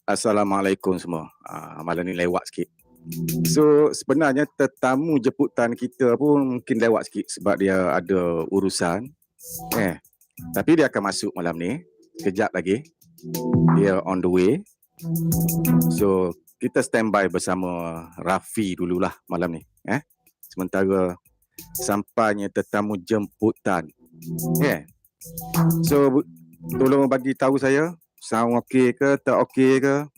Assalamualaikum semua. Malam ni lewat sikit. So sebenarnya tetamu jemputan kita pun mungkin lewat sikit sebab dia ada urusan. Tapi dia akan masuk malam ni. Sekejap lagi. Dia on the way. So kita standby bersama Rafi dululah malam ni. Sementara sampainya tetamu jemputan. So tolong bagi tahu saya sound okey ke tak okey ke?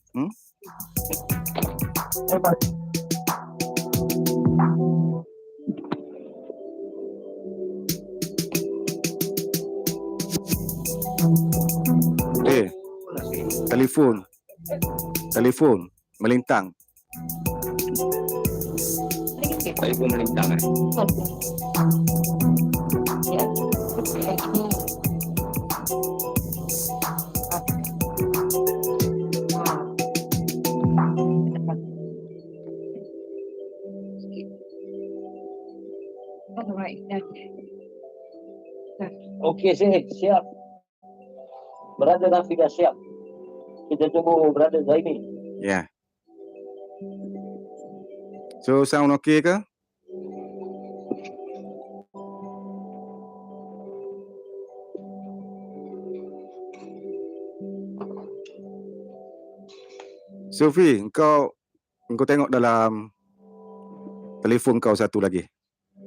Telefon melintang. Telefon melintang Okey, siap. Brother Rafi dah siap. Kita tunggu Brother Zaini. Ya. So sound okey ke? Sofi, engkau tengok dalam telefon kau satu lagi.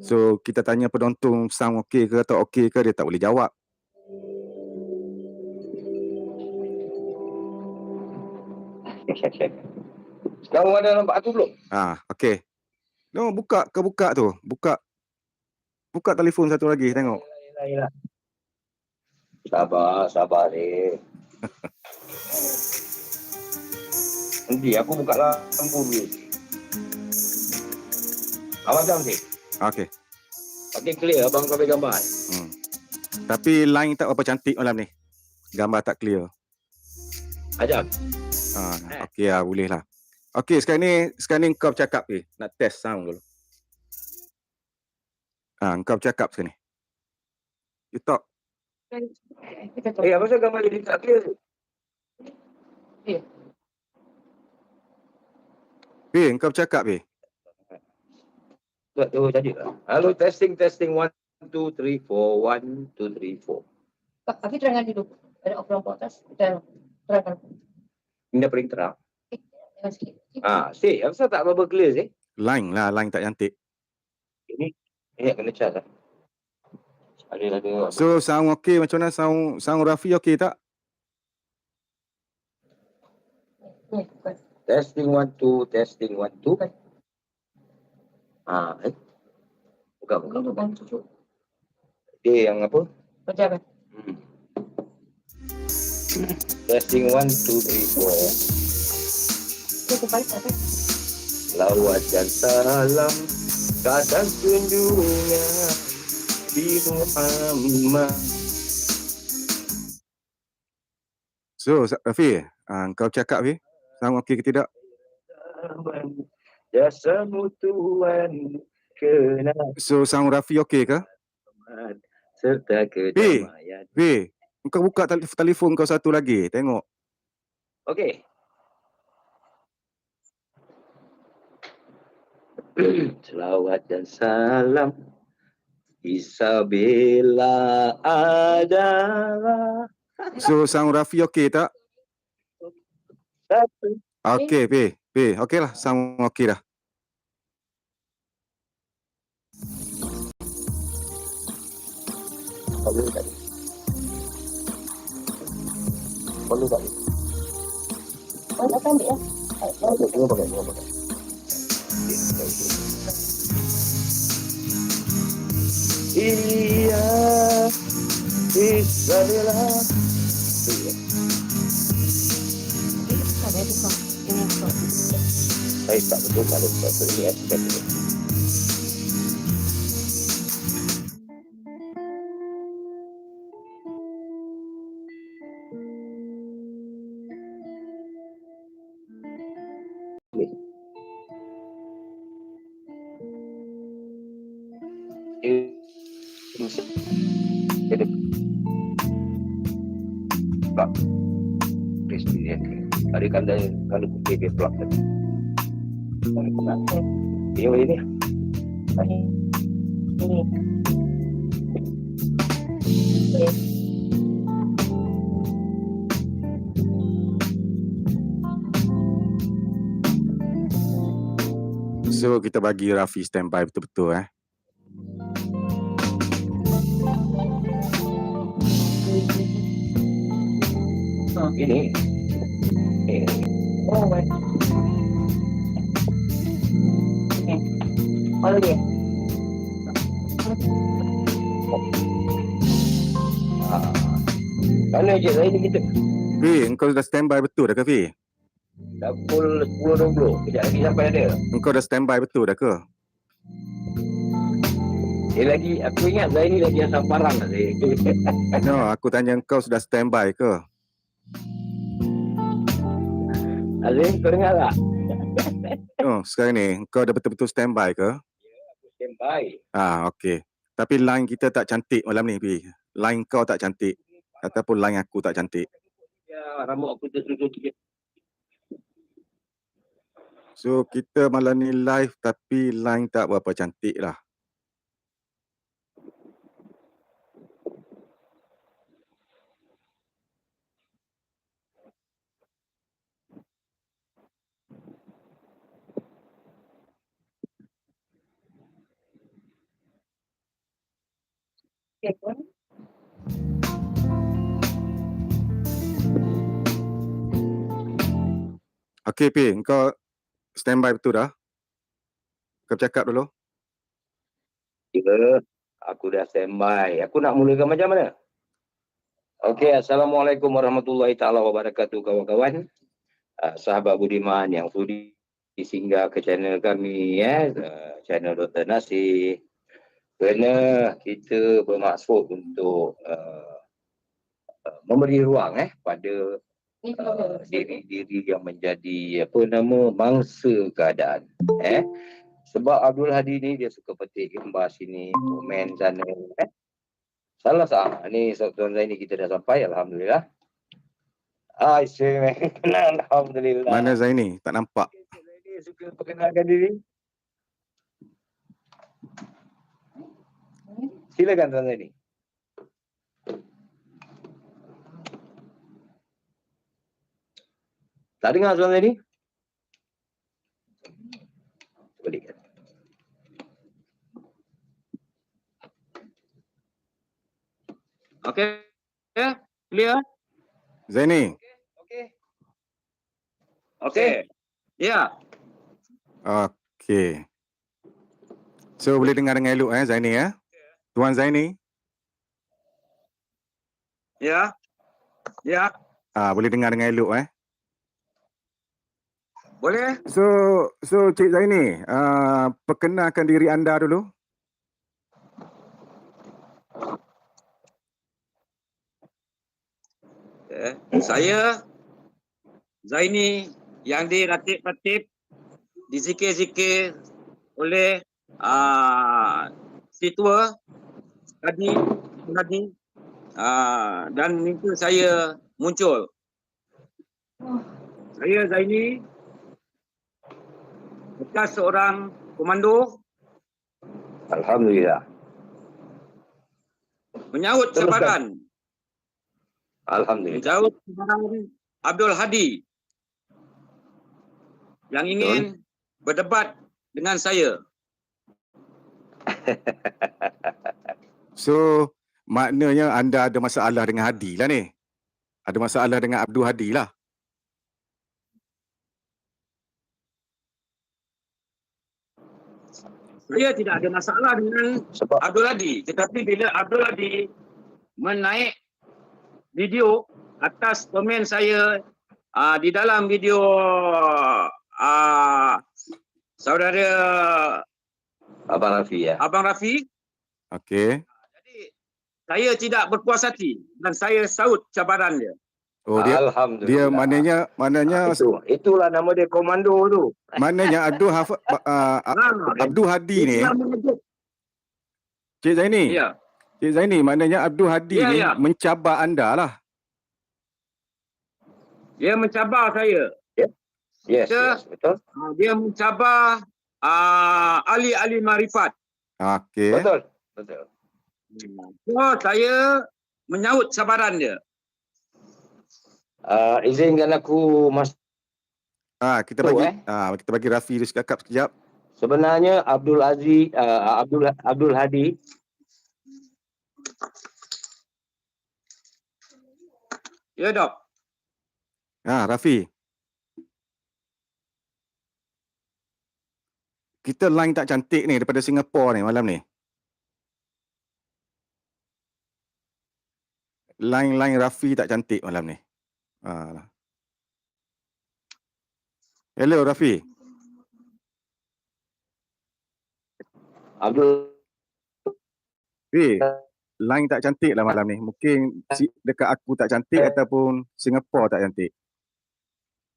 So kita tanya penonton sound okey ke tak okey ke, dia tak boleh jawab. Kau ada nampak aku belum? Okey. No, buka tu. Buka telefon satu lagi, tengok. Sabar ni. Nanti aku buka lampu dulu. Abang jam sih. Okey. Okey, clear abang kau ambil gambar. Tapi line tak apa cantik malam ni. Gambar tak clear. Ajak. Okey lah, boleh lah. Okey, sekarang ni kau bercakap ni. Nak test sound dulu. Kau bercakap sekarang ni. You talk. Apa sebab gambar jadi tak clear? Kau bercakap Tu jadi lah. Halo, testing 1 2 3 4 1 2 3 4. Tapi terangkan dulu. Ada lampu atas. Kita terangkan. Ini paling terang. Jangan sikit. Apa tak berapa clear sih? Line tak cantik. Ini kena cas lah. Ada. So sound okey macam mana? Sound Rafi okey tak? Testing 1 2, testing 1 2. Bukan. Dia yang apa? Macam apa? Testing 1 2 3 4. Lawat dan salam kadang kunjungan di Muhammad. So Rafi, kau cakap sound okey ke tidak? Jasamu Tuhan kenal. So sound Rafi okey ke? Serta kedamaian. Kau buka telefon kau satu lagi, tengok. Okey. Selawat dan salam Isabella adalah. So sound Rafi okey tak? Okey, okey lah, sound okey dah. Boleh tak? Akan ambil ya? Tengok pakai. Iya, Isabella. Ada tukang. Ini tukang. Saya tak betul kalau saya lihat betul. Tarikan dari kalau PB plug tadi. Ini. Ini. So kita bagi Rafi standby betul-betul Ini. Oh, baik. Oke. Kalau dia. Mana je saya ni kita. Fi, engkau dah standby betul dah ke Fi? Dah pukul 10.20. Kejap lagi sampai ada. Engkau dah standby betul dah ke? Dia lagi, aku ingat saya ni lagi asam parang lah saya. No, aku tanya engkau sudah standby ke? Azim, kau dengar tak? Oh, sekarang ni engkau dah betul-betul standby ke? Aku standby. Okey. Tapi line kita tak cantik malam ni Fi. Line kau tak cantik ataupun line aku tak cantik. Ya, rambut aku tersusun sikit. So kita malam ni live tapi line tak berapa cantik lah. Okey, pun. Okey Pi, engkau standby betul dah? Kau cakap dulu. Ya, aku dah standby. Aku nak mulakan macam mana? Okey, Assalamualaikum warahmatullahi taala wabarakatuh kawan-kawan. Sahabat budiman yang sudi singgah ke channel kami channel Dr. Nasir. Kerana kita bermaksud untuk memberi ruang pada Ni kalau diri-diri yang menjadi mangsa keadaan. Sebab Abdul Hadi ni dia suka petik gambar sini, komen sana. Salah sah. Ni tuan saya ni kita dah sampai, alhamdulillah. Alhamdulillah. Mana Zaini? Tak nampak. Zaini suka perkenalkan diri. Silakan tuan Zaini. Tak dengar tuan Zaini? Balikkan. Okey. Ya, clear? Zaini. Okey. Ya. Okey. So boleh dengar dengan elok Zaini Tuan Zaini. Ya. Ya. Boleh dengar dengan elok Boleh? So Cik Zaini, perkenalkan diri anda dulu. Saya Zaini yang diratib-ratib, dizikir-zikir oleh si tua tadi dan mimpi saya muncul. Saya Zaini, bekas seorang komando. Alhamdulillah. Menyahut cabaran. Alhamdulillah. Menyahut cabaran Abdul Hadi yang ingin berdebat dengan saya. So maknanya anda ada masalah dengan Hadi lah ni. Ada masalah dengan Abdul Hadi lah. Saya tidak ada masalah dengan Abdul Hadi. Tetapi bila Abdul Hadi menaik video atas komen saya di dalam video saudara Abang Rafi. Okey. Jadi saya tidak berpuas hati dan saya saut cabaran dia. Oh dia maknanya itulah nama dia komando tu. maknanya Abdul Hadi ni. Cik Zaini. Ya. Cik Zaini, maknanya Abdul Hadi ni mencabar anda lah. Dia mencabar saya. Yes, Kita- yes, betul. Dia mencabar ahli-ahli marifat. Okey. Betul. Betul. So, saya menyahut cabaran dia. Izinkan aku masuk. Kita bagi kita bagi Rafi dia cakap sekejap. Sebenarnya Abdul Aziz, Abdul Hadi Ya, Dok. Rafi. Kita line tak cantik ni daripada Singapura ni malam ni. Line Rafi tak cantik malam ni. Hello Rafi. Abdul Line tak cantik lah malam ni. Mungkin dekat aku tak cantik ataupun Singapura tak cantik.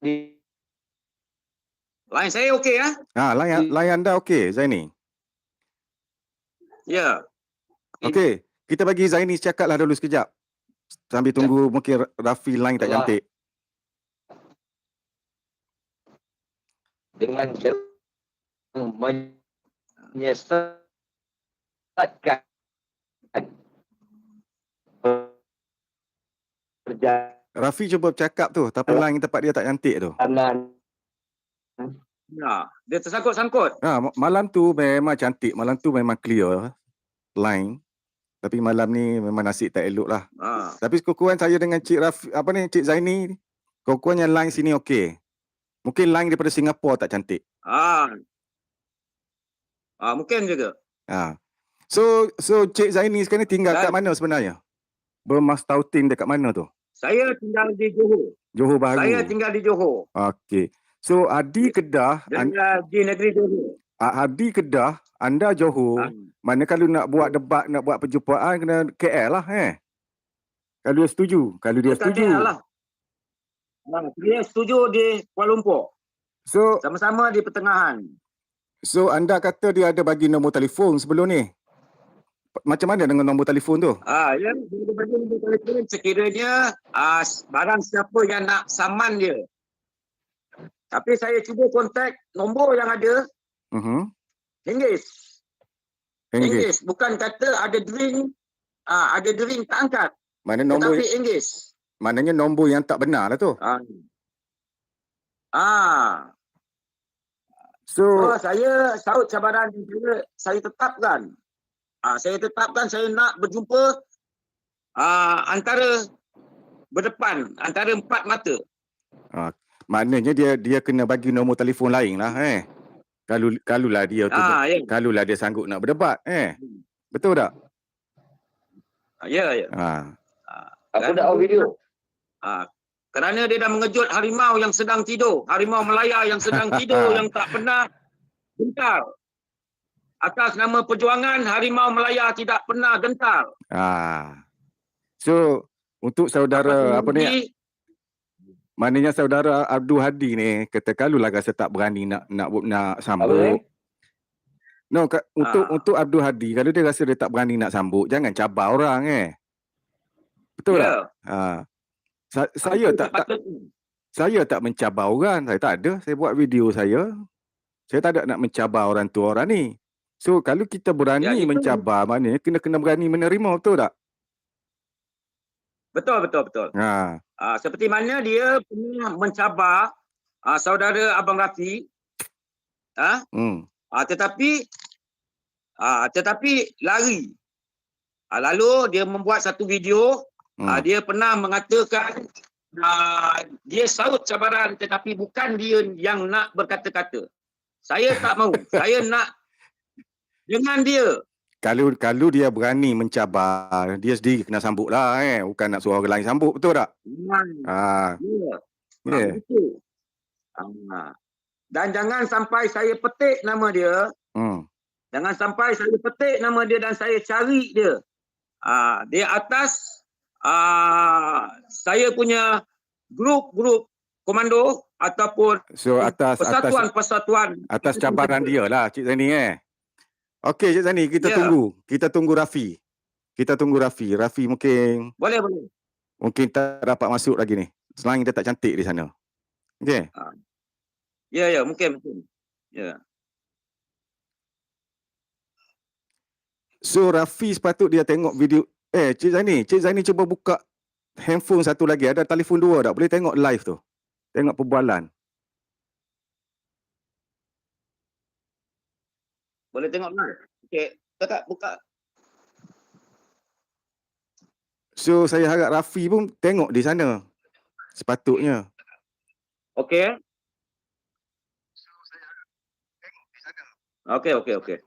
Line saya okey ya? Line anda okey Zaini. Ya. Okey, kita bagi Zaini cakap lah dulu sekejap. Sambil tunggu mungkin Rafi line tak cantik. dengan menyesatkan perjalanan Rafi cuba cakap tu, tapi line tempat dia tak cantik tu. Ya, dia tersangkut-sangkut. Malam tu memang cantik, malam tu memang clear line. Tapi malam ni memang nasib tak elok lah. Tapi kekurang saya dengan Cik Rafi, Cik Zaini, kekurangnya line sini okey. Mungkin line daripada Singapura tak cantik. Mungkin juga. So Cik Zaini sekarang ni tinggal kat mana sebenarnya? Bermastautin dekat mana tu? Saya tinggal di Johor. Johor Bahru. Saya tinggal di Johor. Okey. So Adi Kedah, di negeri Johor. Adi Kedah, anda Johor. Mana kalau nak buat debat, nak buat perjumpaan kena KL lah Kalau dia setuju. Lah. Dia setuju di Kuala Lumpur. So Sama-sama di pertengahan. So anda kata dia ada bagi nombor telefon sebelum ni. Macam mana dengan nombor telefon tu? Ya, dia bagi nombor telefon sekiranya barang siapa yang nak saman dia. Tapi saya cuba kontak nombor yang ada. English. Bukan kata ada drink tak angkat. Mana nombor? Tetapi English. Maknanya nombor yang tak benar lah tu. So saya sahut cabaran saya tetapkan. Saya nak berjumpa antara berdepan, antara empat mata. Maknanya dia kena bagi nombor telefon lain lah Kalulah dia tu, kalulah dia sanggup nak berdebat Betul tak? Ya. Aku dah video. Kerana dia dah mengejut harimau yang sedang tidur, harimau Melaya yang sedang tidur yang tak pernah gentar. Atas nama perjuangan, harimau Melaya tidak pernah gentar. So untuk saudara maknanya saudara Abdul Hadi ni kata kalulah rasa tak berani nak sambut. Untuk Abdul Hadi, kalau dia rasa dia tak berani nak sambut, jangan cabar orang Betul tak? Saya tak mencabar orang, saya tak ada. Saya buat video saya tak ada nak mencabar orang tu orang ni. So kalau kita berani mencabar, maknanya kena berani menerima, betul tak? Betul. Seperti mana dia pernah mencabar saudara Abang Rafi. Tetapi lari. Lalu dia membuat satu video. Dia pernah mengatakan dia sahut cabaran tetapi bukan dia yang nak berkata-kata. Saya tak mahu. Saya nak dengan dia. Kalau dia berani mencabar, dia sendiri kena sambut lah bukan nak suruh orang lain sambut, betul tak? Betul. Dan jangan sampai saya petik nama dia. Jangan sampai saya petik nama dia dan saya cari dia. Dia atas saya punya grup komando ataupun persatuan atas cabaran dia lah Cik Zaini Okey Cik Zaini, kita tunggu Rafi. Rafi mungkin boleh. Mungkin tak dapat masuk lagi ni. Selagi dia tak cantik di sana. Okey. Ya, mungkin. Ya. So Rafi sepatut dia tengok video. Cik Zaini cuba buka handphone satu lagi. Ada telefon dua tak? Boleh tengok live tu. Tengok perbualan. Boleh tengok live. Okey, Kakak buka. So saya harap Rafi pun tengok di sana. Sepatutnya. Okey. Okey.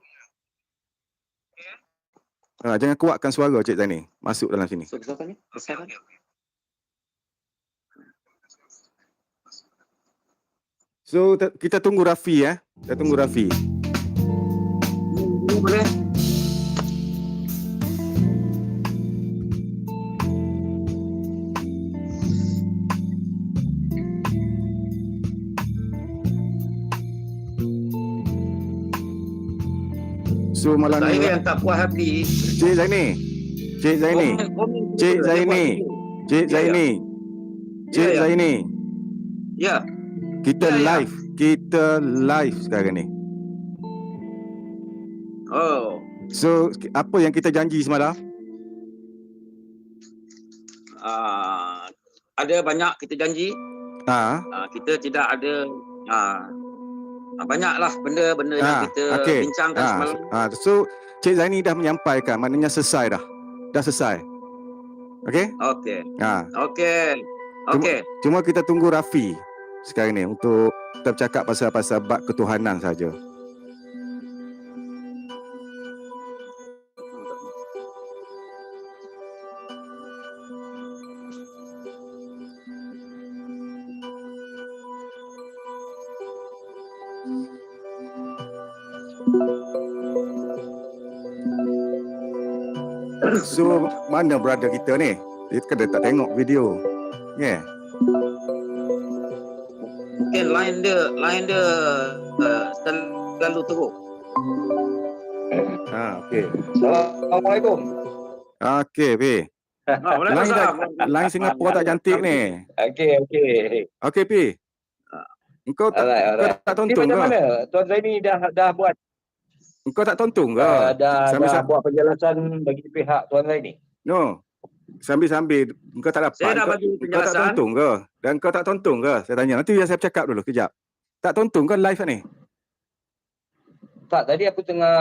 Jangan kuatkan suara Cik Zaini. Masuk dalam sini. So, siapa ni? Siapa ni? So kita tunggu Rafi ya. Kita tunggu Rafi. Boleh. So malam Saya ni yang tak puas hati. Cik Zaini. Cik Zaini. Cik Zaini. Cik Zaini. Cik Zaini. Ya. Kita Ya, ya. live. Kita live sekarang ni. Oh. So apa yang kita janji semalam? Ada banyak kita janji. Kita tidak ada banyaklah benda-benda yang kita bincangkan semalam. So Cik Zaini dah menyampaikan, maknanya selesai dah. Dah selesai. Okey? Okey. Cuma kita tunggu Rafi sekarang ni untuk kita bercakap pasal bab ketuhanan saja. So mana brother kita ni? Dia kan dia tak tengok video. Yeah. Mungkin line dia terlalu teruk. Okey. Assalamualaikum. Okey, Pi. Line Singapura tak cantik ni. Okey, Pi. Engkau tak tonton ke? Macam mana? Tuan Zaini dah buat Engkau tak tonton ke? dah buat penjelasan bagi pihak Tuan Zaini. No. Sambil-sambil engkau tak dapat. Saya dah bagi Engkau tak penjelasan. tonton ke? Dan engkau tak tonton ke? Saya tanya. Nanti biar saya bercakap dulu kejap. Tak tonton ke live ni? Tak, tadi aku tengah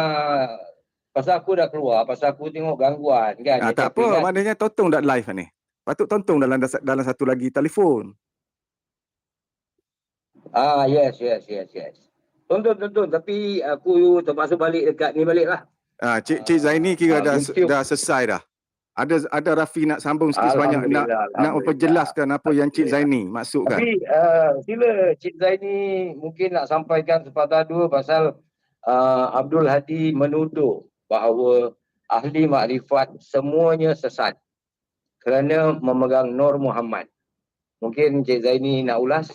pasal aku dah keluar, pasal aku tengok gangguan kan. Dia Tak tapping apa, kan. maknanya tonton tak live ni. Patut tonton dalam satu lagi telefon. Yes. Tonton. Tapi aku terpaksa balik dekat ni balik lah. Cik Zaini kira YouTube. dah selesai dah. Ada Rafi nak sambung sikit sebanyak nak memperjelaskan apa yang Cik Zaini maksudkan. Tapi sila Cik Zaini mungkin nak sampaikan sepatah dua pasal Abdul Hadi menuduh bahawa ahli makrifat semuanya sesat kerana memegang Nur Muhammad. Mungkin Cik Zaini nak ulas?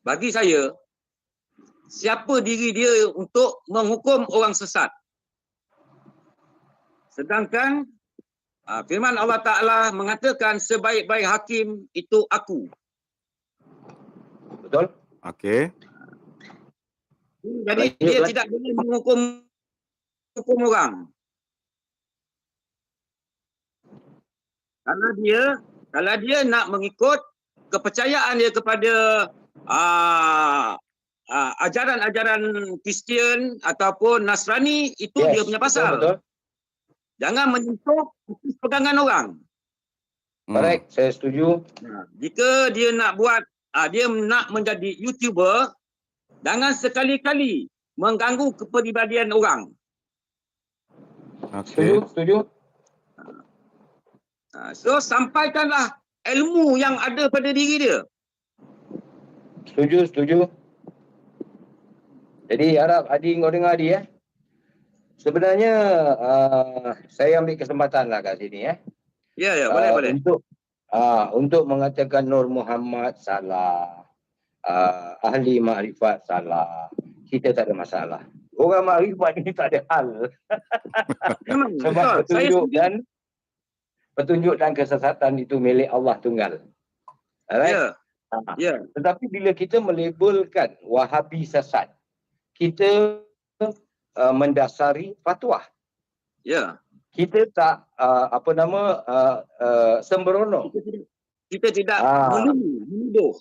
Bagi saya, siapa diri dia untuk menghukum orang sesat? Sedangkan firman Allah Ta'ala mengatakan sebaik-baik hakim itu aku. Betul? Okey. Jadi dia tidak boleh menghukum orang. Kalau dia nak mengikut kepercayaan dia kepada ajaran-ajaran Kristian ataupun Nasrani, itu dia punya pasal. Betul. Jangan menyentuh pegangan orang. Baik, saya setuju. Jika dia nak buat, dia nak menjadi YouTuber, jangan sekali-kali mengganggu kepribadian orang. Okey. Setuju. So sampaikanlah ilmu yang ada pada diri dia. Setuju. Jadi harap Adi kau dengar Adi Sebenarnya saya ambil kesempatan lah kat sini Ya, boleh. Untuk mengatakan Nur Muhammad salah, ahli makrifat salah, kita tak ada masalah. Orang makrifat ni tak ada hal. Memang Sebab betul. petunjuk petunjuk dan kesesatan itu milik Allah Tunggal. Alright? Ya. Ha. Ya. Tetapi bila kita melabelkan Wahabi sesat, kita mendasari fatwa. Ya. Kita tak sembrono. Kita tidak menuduh.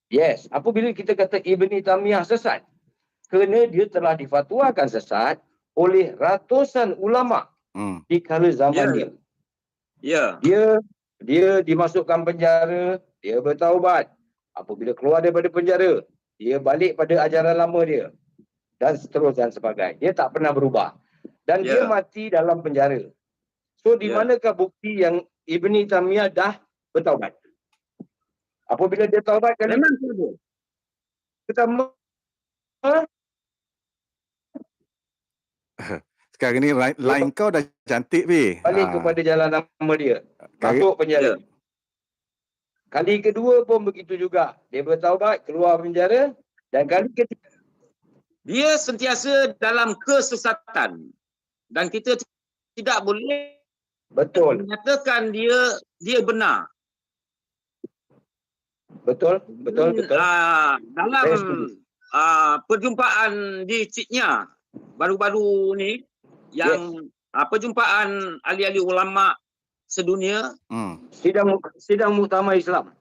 Yes, apabila kita kata Ibn Taymiyah sesat, kerana dia telah difatwakan sesat oleh ratusan ulama di kala zaman dia. Ya. Dia dimasukkan penjara, dia bertaubat. Apabila keluar daripada penjara, dia balik pada ajaran lama dia. Dan seterusnya dan sebagainya. Dia tak pernah berubah. Dan dia mati dalam penjara. So, di manakah bukti yang Ibn Taymiyah dah bertaubat? Apabila dia taubat kali pertama, sekarang ni line kau dah cantik, Pi. balik kepada jalan lama dia. Masuk penjara. Kali kedua pun begitu juga. Dia bertaubat, keluar penjara. Dan kali ketiga, dia sentiasa dalam kesesatan. Dan kita tidak boleh menyatakan dia benar. Betul. Dalam perjumpaan di Ciknya baru-baru ni, yang perjumpaan ahli-ahli ulama sedunia, sidang muktamar Islam.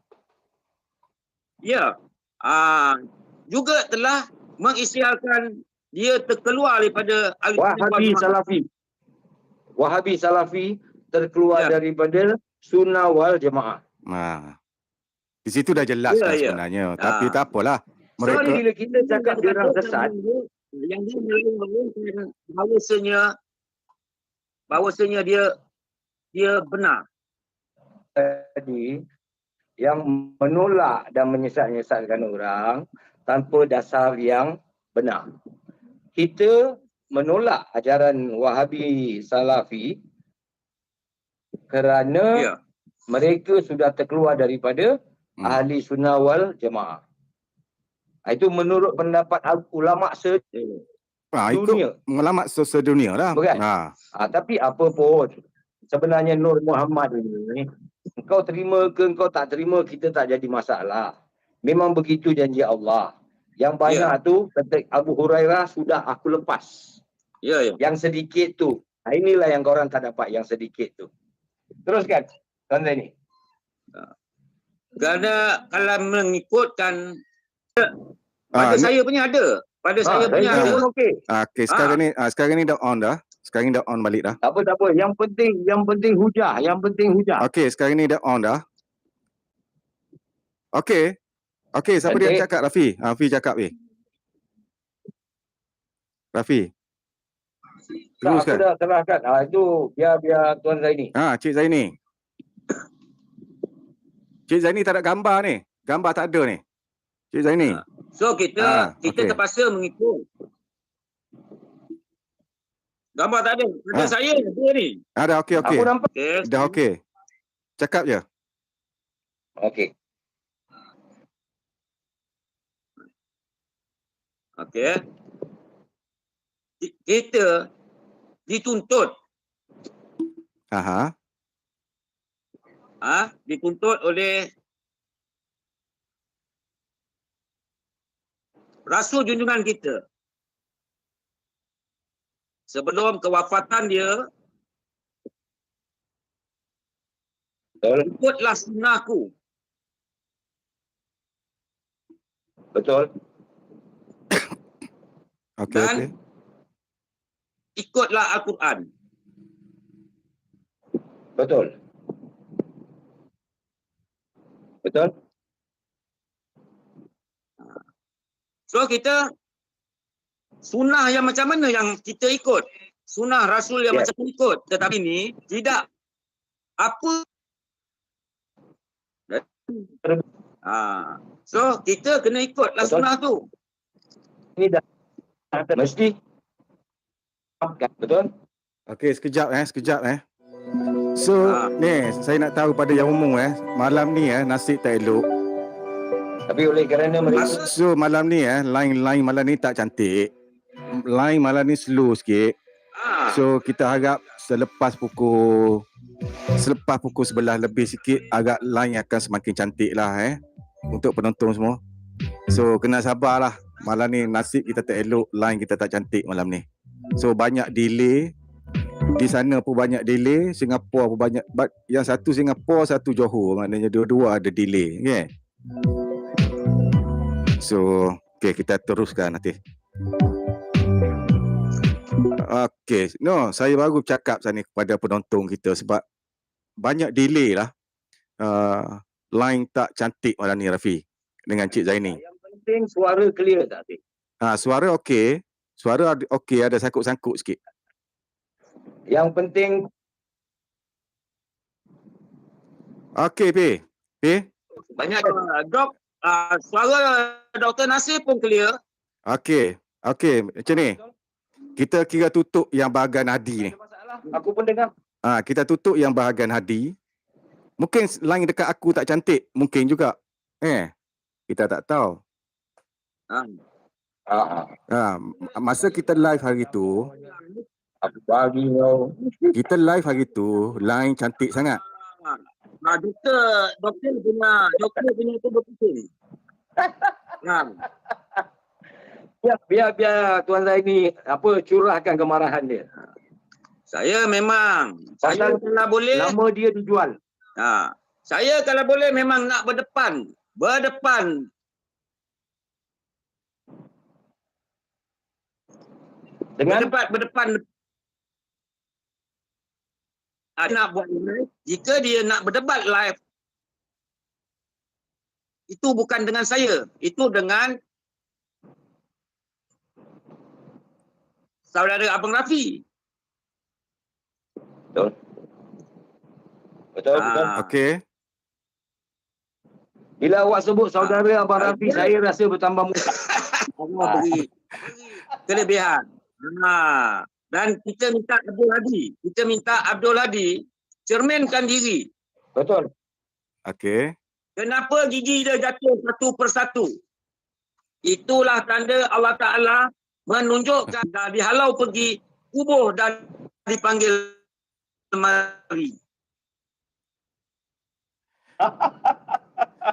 Ya, juga telah mengisytiharkan dia terkeluar daripada Wahabi Salafi terkeluar daripada Sunnah wal Jamaah. Di situ dah jelas sebenarnya. Tapi tak apalah. Mereka bila kita cakap dia orang sesat, yang dia mengatakan bahawasanya dia benar. Tadi yang menolak dan menyesat-nyesatkan orang tanpa dasar yang benar. Kita menolak ajaran Wahabi Salafi kerana mereka sudah terkeluar daripada ahli sunnah wal jamaah. Itu menurut pendapat ulama sedunia. Ulama sedunia lah. Bukan? Tapi apa pun, sebenarnya Nur Muhammad ini, engkau terima ke engkau tak terima, kita tak jadi masalah. Memang begitu janji Allah. Yang banyak tu, kata Abu Hurairah, sudah aku lepas. Yang sedikit tu. Inilah yang korang tak dapat, yang sedikit tu. Teruskan, Tuan Zaini. Kerana kalau mengikutkan pada saya punya ada. Pada saya punya ada. Okey, sekarang ni dah on dah. Sekarang ni dah on balik dah. Tak apa. Yang penting hujah. Okey, sekarang ni dah on dah. Okey, siapa dia cakap? Rafi. Rafi cakap Rafi. Teruskan. Aku dah terangkan. Itu biar Tuan Zaini. Cik Zaini. Cik Zaini tak ada gambar ni. Gambar tak ada ni. Cik Zaini. So kita terpaksa mengikut. Gambar tak ada. Ada saya dia ni. Ada, okey. Aku nampak. Dah okey. Cakap je. Okey. Kita dituntut. Dituntut oleh Rasul junjungan kita. Sebelum kewafatan dia, ikutlah sunnahku. Betul. Dan ikutlah Al-Quran. Betul. So kita sunnah yang macam mana yang kita ikut? Sunnah Rasul yang macam mana ikut? Tetapi ni tidak apa. So kita kena ikutlah sunnah tu. Ini dah mesti. Betul? Okey, sekejap. So, ni saya nak tahu pada yang umum malam ni nasib tak elok. Tapi oleh kerana mereka malam ni line malam ni tak cantik. Line malam ni slow sikit. So kita harap selepas pukul selepas pukul 11 lebih sikit agak line akan semakin cantik lah untuk penonton semua. So kena sabarlah. Malam ni nasib kita tak elok, line kita tak cantik malam ni. So banyak delay. Di sana pun banyak delay, Singapura pun banyak. Yang satu Singapura, satu Johor, maknanya dua-dua ada delay. Okay? So kita teruskan nanti. Okay, no, saya baru cakap sana kepada penonton kita sebab banyak delay lah. Line tak cantik malam ni Rafi dengan Cik Zaini. Yang penting suara clear tak, Cik? Suara okey. Suara okey, ada sangkut-sangkut sikit. Yang penting Okey, P. Banyak dok, suara Dr. Nasir pun clear. Okey, macam ni. Kita kira tutup yang bahagian hadi ni. ada masalah. Aku pun dengar. Kita tutup yang bahagian hadi. Mungkin line dekat aku tak cantik, mungkin juga. Kita tak tahu. Masa kita live hari tu, Apa bagi kau? kita live hari tu, line cantik sangat. Doktor punya tu berpusing. Biar Tuan Zaini curahkan kemarahan dia. Saya memang, saya kalau boleh, Nama dia dijual. saya kalau boleh memang nak berdepan. Dengan Berdepan. Nak buat live, jika dia nak berdebat live, itu bukan dengan saya, itu dengan saudara Abang Rafi. Betul. Okey. Bila awak sebut saudara Abang Rafi, saya rasa bertambah muka. Allah beri kelebihan. Dan kita minta Abdul Hadi cerminkan diri. Betul. Okey. Kenapa gigi dia jatuh satu persatu? Itulah tanda Allah Ta'ala menunjukkan dah dihalau pergi kubur dan dipanggil mari.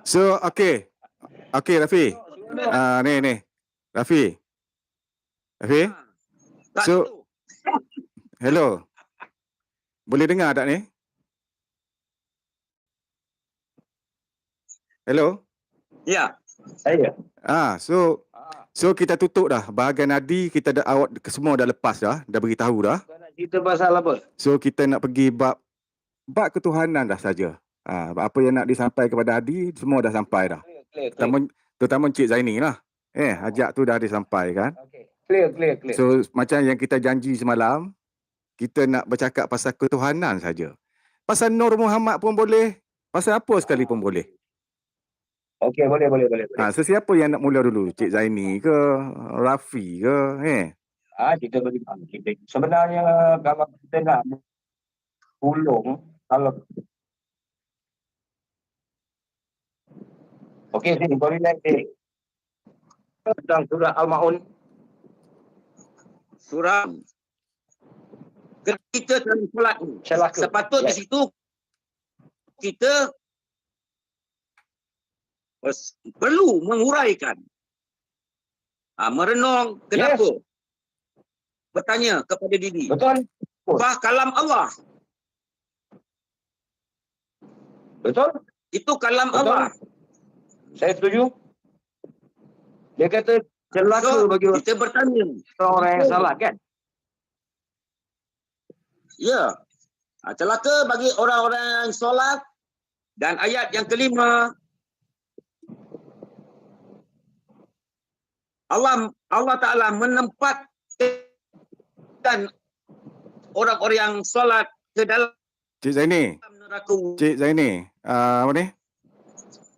So, okey. Okey, Rafi. Ni. Rafi. So, hello. Boleh dengar tak ni? Hello? Ya. Saya. So kita tutup dah. Bahagian nadi kita dah, awak semua dah lepas dah. Dah beritahu dah. Kau nak cerita pasal apa? So kita nak pergi bab ketuhanan dah saja. Apa yang nak disampaikan kepada Hadi semua dah sampai dah. Clear. Terutama Cik Zaini lah. Ajak tu dah disampaikan. Okay. Clear. So macam yang kita janji semalam, kita nak bercakap pasal ketuhanan saja. Pasal Nur Muhammad pun boleh. Pasal apa sekali pun boleh. Okey, boleh. Sesiapa yang nak mula dulu? Cik Zaini ke? Rafi ke? Kita bagi kita. Sebenarnya kalau kita nak pulung, okey, sini kau relax ni. Tentang surah Al-Maun. Surah kita dalam solat ni. Sepatut di situ kita perlu menguraikan. Merenung kenapa? Bertanya kepada diri. Betul. Kalam Allah. Betul. Itu kalam Betul. Allah. Saya setuju. Dia kata celaka bagi kita bertanya. orang yang salah kan? Ya. Celaka bagi orang-orang yang solat. Dan ayat yang kelima, Allah Ta'ala menempatkan orang-orang yang solat ke dalam Cik Zaini. neraka. Cik Zaini. Apa ni?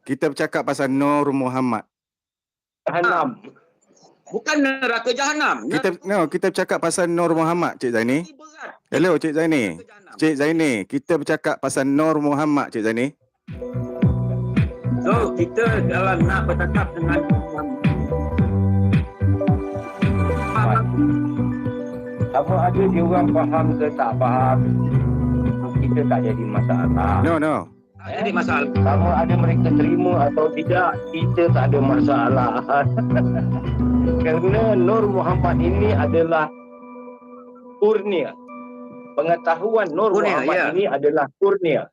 Kita bercakap pasal Nur Muhammad. Jahanam. Bukan neraka jahanam. Kita bercakap pasal Nur Muhammad, Cik Zaini. Berat. Hello, Cik Zaini. Neraka jahanam. Cik Zaini, kita bercakap pasal Nur Muhammad, Cik Zaini. So, kita dalam nak bercakap dengan Sama ada dia orang faham ke tak faham. kita tak jadi masalah. No, no. Tak jadi masalah. Sama ada mereka terima atau tidak, kita tak ada masalah. Kerana Nur Muhammad ini adalah kurnia. Pengetahuan Nur Kurnia, Muhammad ya. ini adalah kurnia.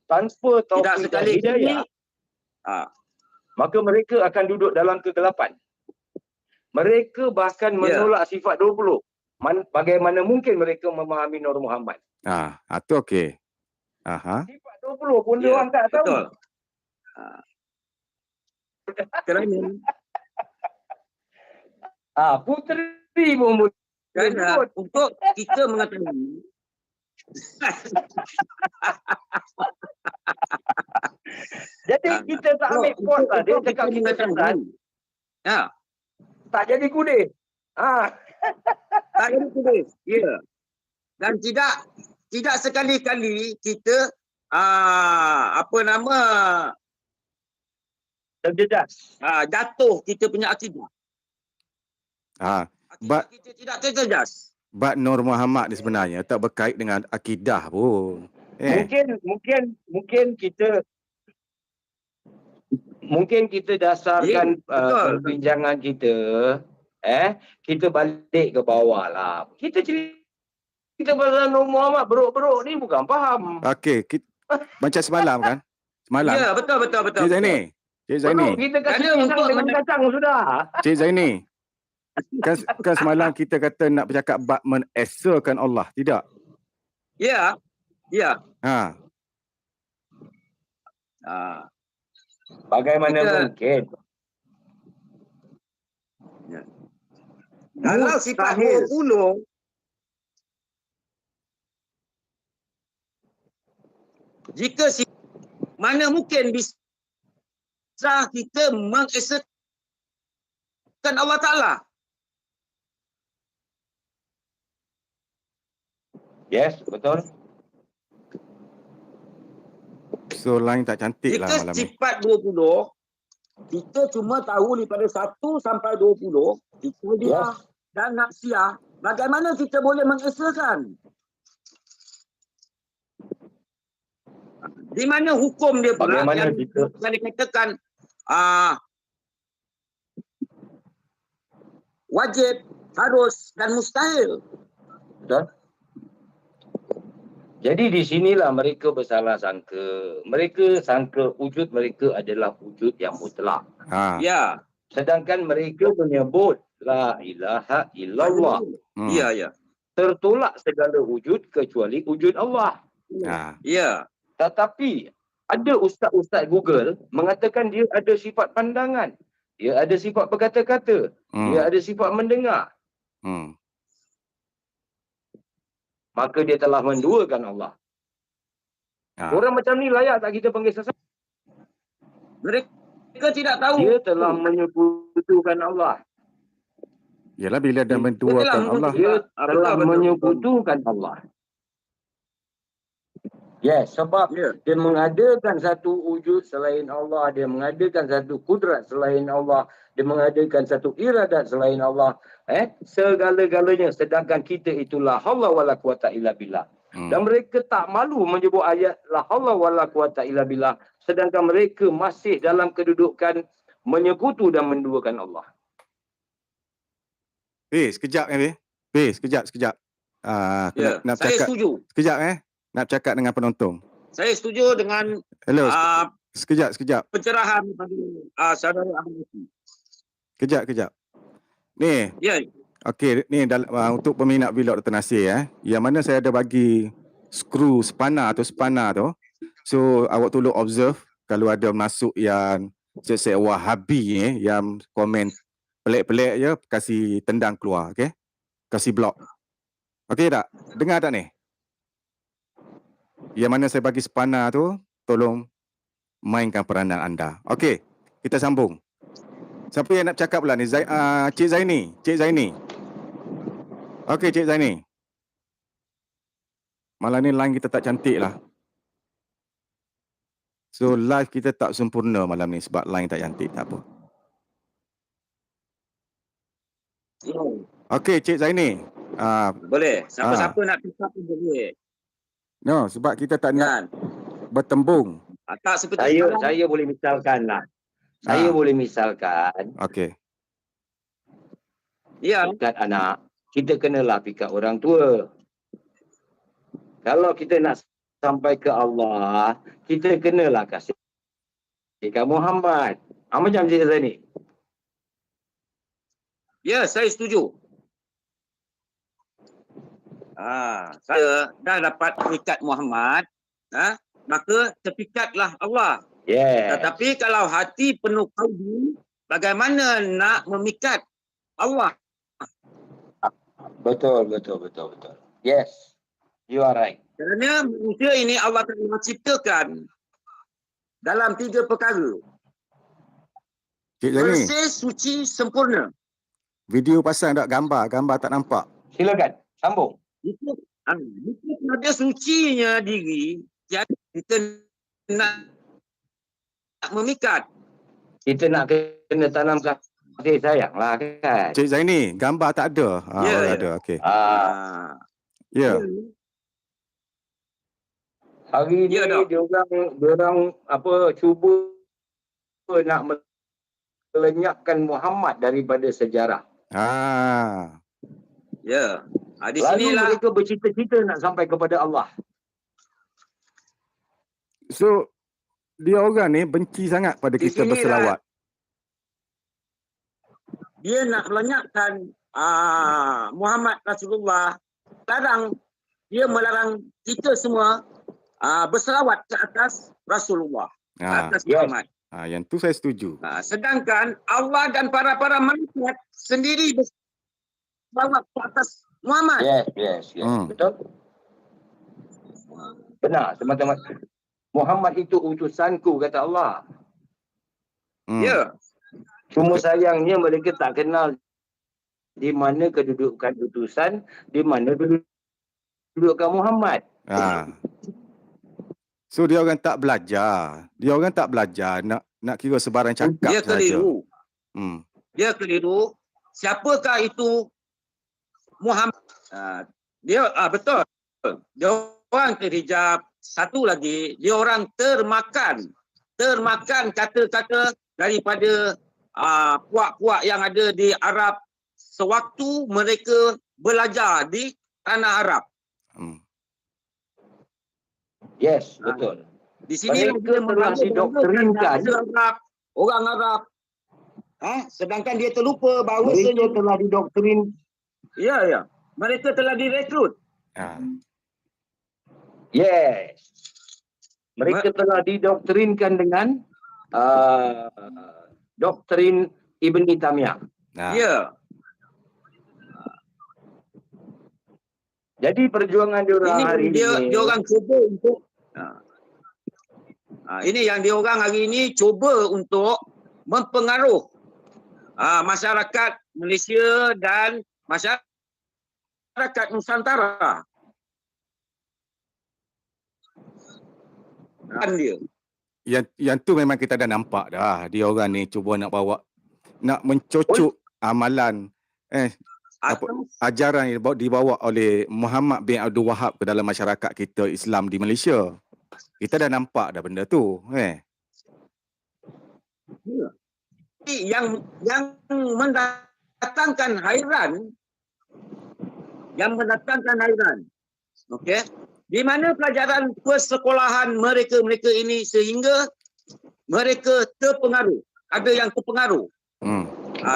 Tanpa Tidak taufik dan sekali hidayah, maka mereka akan duduk dalam kegelapan. Mereka bahkan menolak sifat 20. Bagaimana mungkin mereka memahami Nur Muhammad? Itu okey. Aha. Sifat 20 pun dia orang tak tahu. Betul. Kerana Puteri pun boleh kerana sebut. untuk kita mengetahui Jadi kita tak ambil pot lah. Dia cakap kita sesat, Ya, tak jadi kudis. tak jadi tulis. Ya. Dan tidak sekali-kali kita Terjejas. jatuh kita punya akidah. But- Kita tidak terjejas. But Nur Muhammad ni sebenarnya tak berkait dengan akidah pun. Mungkin kita dasarkan betul. perbincangan kita, kita balik ke bawah lah. Kita cerita pasal Nur Muhammad beruk-beruk ni bukan faham. Okey, macam semalam kan? Semalam. Ya, betul. Cik Zaini. Beruk kita kasih Kerana pisang untuk dengan kacang sudah. Cik Zaini. Kan semalam kita kata nak bercakap bab menesakan Allah, tidak? Ya. Bagaimana Kita- mungkin? Kalau sifat Mustahil. 20 jika mana mungkin bisa kita mengesakan Allah Ta'ala? Yes, betul. So lain tak cantik lah Jika malam ni. sifat 20 kita cuma tahu daripada 1 sampai 20 kita dia dan nafsiyah. Bagaimana kita boleh mengesakan? Di mana hukum dia pula Bagaimana yang kita- dikatakan wajib, harus dan mustahil. Betul. Jadi di sinilah mereka bersalah sangka. Mereka sangka wujud mereka adalah wujud yang mutlak. Ya. Sedangkan mereka menyebut la ilaha illallah. Ya. Tertolak segala wujud kecuali wujud Allah. Ya. Tetapi ada ustaz-ustaz Google mengatakan dia ada sifat pandangan. Dia ada sifat berkata-kata. Dia ada sifat mendengar. Maka dia telah menduakan Allah. Orang macam ni layak tak kita panggil sesat? Mereka tidak tahu. Dia telah menyekutukan Allah. Yalah bila dah menduakan Allah. Dia telah betul. menyekutukan Allah. Yes, sebab dia mengadakan satu wujud selain Allah, dia mengadakan satu kudrat selain Allah, dia mengadakan satu iradat selain Allah, segala-galanya, sedangkan kita itulah haula wala quwata illa billah. Dan mereka tak malu menyebut ayat la haula wala quwata illa billah, sedangkan mereka masih dalam kedudukan menyekutu dan menduakan Allah. Sekejap sekejap. Nak Saya cakap setuju. sekejap nak cakap dengan penonton. Saya setuju dengan Hello, sekejap. pencerahan pada saudara Ahmad Yassin. Kejap. Ni, Ya. okey, ni untuk peminat vlog Dr. Nasir yang mana saya ada bagi skru spana tu. So awak tolong observe kalau ada masuk yang set Wahabi yang komen pelik-pelik je kasih tendang keluar, okey? Kasih block. Okey tak? Dengar tak ni? Yang mana saya bagi spana tu, tolong mainkan peranan anda. Okey, kita sambung. Siapa yang nak cakap pula ni? Cik Zaini. Okey, Cik Zaini. Malam ni line kita tak cantik lah. So live kita tak sempurna malam ni sebab line tak cantik, tak apa. Okey, Cik Zaini. Boleh. Siapa-siapa nak cakap pun boleh. No, sebab kita tak nak Kan? bertembung. Tak seperti sekarang. Saya boleh misalkan lah. Saya boleh misalkan Okey. Ya, dekat anak, kita kenalah pikat orang tua. Kalau kita nak sampai ke Allah, kita kenalah kasih ikan Muhammad. Macam Cik Zaini. ya, saya setuju. Saya dah dapat pikat Muhammad, maka terpikatlah Allah. Yeah. Tetapi kalau hati penuh kalbu, bagaimana nak memikat Allah? Betul. Yes. You are right. Kerana manusia ini Allah telah ciptakan dalam 3 perkara. Cik Zaini, Bersih, suci, sempurna. video pasang tak gambar? Gambar tak nampak. Silakan. Sambung. Itu ada sucinya diri, jadi kita nak memikat. Kita nak kena tanam kasih sayang lah kan. Cik Zaini, gambar tak ada? Ya, ya. Ada. Okey. Ya. Hari ni Ya, Dok. dia orang cuba nak melenyapkan Muhammad daripada sejarah. Ya. Di Lalu sinilah mereka bercita-cita nak sampai kepada Allah. So, dia orang ni benci sangat pada Di kita sinilah- berselawat. dia nak melenyapkan Muhammad Rasulullah. Dia melarang kita semua berselawat ke atas Rasulullah, ke atas Yes. Muhammad. Yang tu saya setuju. Sedangkan Allah dan para malaikat sendiri berselawat ke atas Muhammad. Yes. Hmm. Betul? Benar, semata-mata. Muhammad itu utusanku, kata Allah. Ya. Cuma sayangnya mereka tak kenal di mana kedudukan utusan, di mana kedudukan Muhammad. So dia orang tak belajar. Nak kira sebarang cakap Dia saja. keliru. Hmm. Dia keliru. Siapakah itu Muhammad? Betul. Dia orang terhijab. Satu lagi, dia orang termakan kata-kata daripada puak-puak yang ada di Arab sewaktu mereka belajar di tanah Arab. Yes, betul. Di sini Mereka telah didoktrinkan. Orang Arab. Sedangkan dia terlupa bahawa Mereka telah didoktrin. Ya. Mereka telah direkrut. Yes. Mereka telah didoktrinkan dengan doktrin Ibn Taymiyah. Ya. Jadi perjuangan diorang hari ini. Dia orang cuba untuk ini yang dia orang hari ini cuba untuk mempengaruh masyarakat Malaysia dan masyarakat Nusantara. Dia. Yang tu memang kita dah nampak dah. Dia orang ni cuba nak mencocok amalan ajaran yang dibawa oleh Muhammad bin Abdul Wahab ke dalam masyarakat kita Islam di Malaysia. Kita dah nampak dah benda tu. Yang mendatangkan hairan. Okey. Di mana pelajaran persekolahan mereka ini sehingga mereka terpengaruh. Ada yang terpengaruh.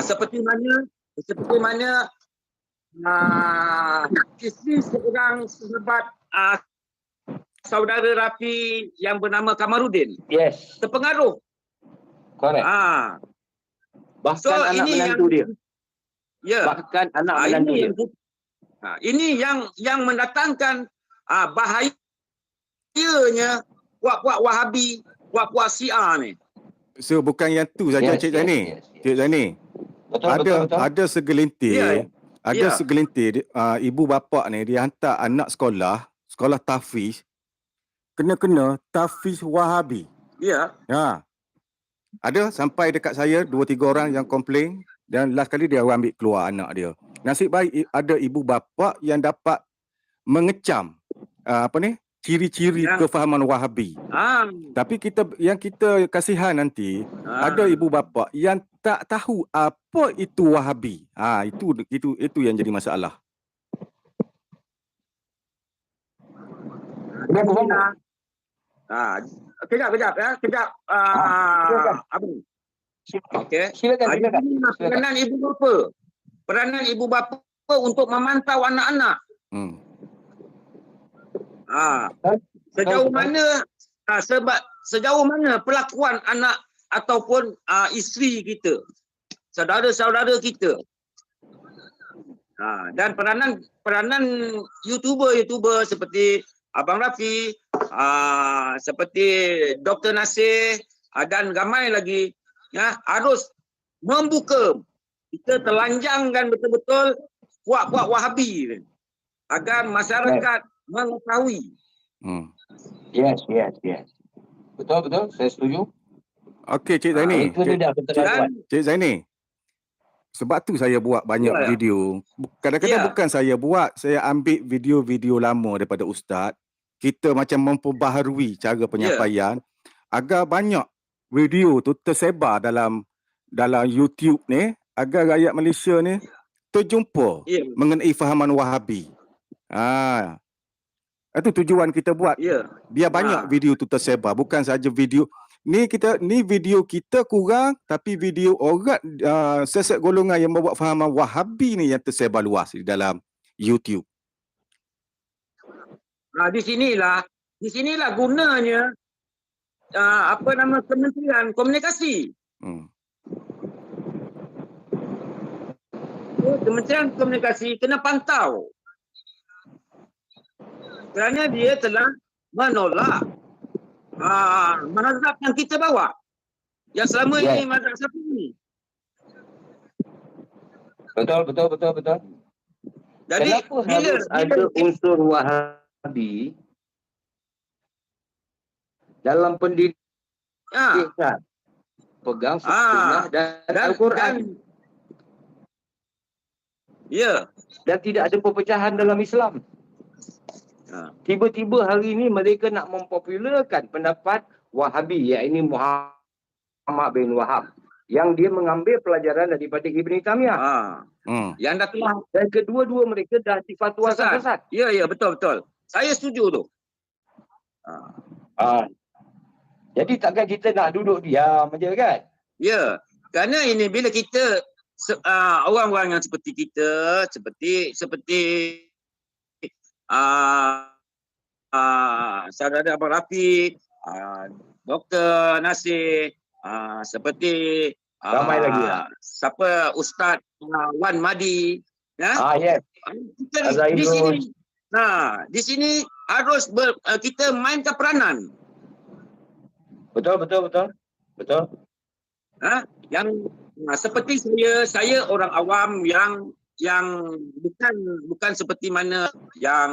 Seperti mana isteri seorang sahabat saudara Rafi yang bernama Kamarudin. Yes. Terpengaruh. Correct. Bahkan anak menantu dia. Ya. Bahkan anak menantu dia. Ini yang mendatangkan bahayanya puak-puak Wahabi, puak-puak Syiah ni. So bukan yang tu saja Cik Zaini. Cik Zaini. Betul. Ada segelintir. Ya. Segelintir ibu bapa ni dia hantar anak sekolah tahfiz. Kena tahfiz Wahabi. Ya. Ada sampai dekat saya 2-3 orang yang komplain dan last kali dia orang ambil keluar anak dia. Nasib baik ada ibu bapa yang dapat mengecam ciri-ciri Yang- kefahaman Wahabi. Tapi yang kita kasihan nanti ada ibu bapa yang tak tahu apa itu Wahabi. Itu yang jadi masalah. Kejap ya. Kejap. Abang. Okey. Silakan. Peranan ibu bapa. Peranan ibu bapa untuk memantau anak-anak. Sejauh mana sejauh mana perlakuan anak ataupun isteri kita, saudara-saudara kita. Dan peranan YouTuber seperti Abang Rafi, seperti Dr. Nasir dan ramai lagi harus membuka. Kita telanjangkan betul-betul puak-puak Wahabi agar masyarakat mengetahui. Yes. Betul. Saya setuju. Okey, Cik Zaini. Itu dia keterlaluan. Cik Zaini. Sebab tu saya buat banyak video. Kadang-kadang bukan saya buat, saya ambil video-video lama daripada ustaz. Kita macam memperbaharui cara penyampaian agar banyak video tu tersebar dalam YouTube ni, agar rakyat Malaysia ni terjumpa mengenai fahaman Wahabi. Itu tujuan kita buat. Biar banyak video tu tersebar, bukan saja video ni video kita kurang, tapi video orang seset golongan yang membuat fahaman Wahabi ni yang tersebar luas di dalam YouTube. Di sinilah gunanya Kementerian Komunikasi. Kementerian Komunikasi kena pantau. Kerana dia telah menolak mazhab yang kita bawa. Yang selama ini mazhab siapa ni? Betul. Jadi kenapa harus ada unsur Wahabi dalam pendidikan? Pegang sunnah dan Al-Quran. Dan tidak ada perpecahan dalam Islam. Tiba-tiba hari ini mereka nak mempopularkan pendapat Wahabi, iaitu Muhammad bin Wahab, yang dia mengambil pelajaran daripada Ibn Taymiyah. Yang dah telah, dan kedua-dua mereka dah difatwakan sesat. Ya, betul. Saya setuju tu. Jadi takkan kita nak duduk diam aja kan? Ya, kerana ini bila kita orang-orang yang seperti kita, seperti saudara Abang Rafi, Dr. Nasir, seperti ramai lagi siapa Ustaz Wan Madi, yes. Kita di sini harus kita mainkan peranan. Betul. Yang seperti saya orang awam yang bukan seperti mana yang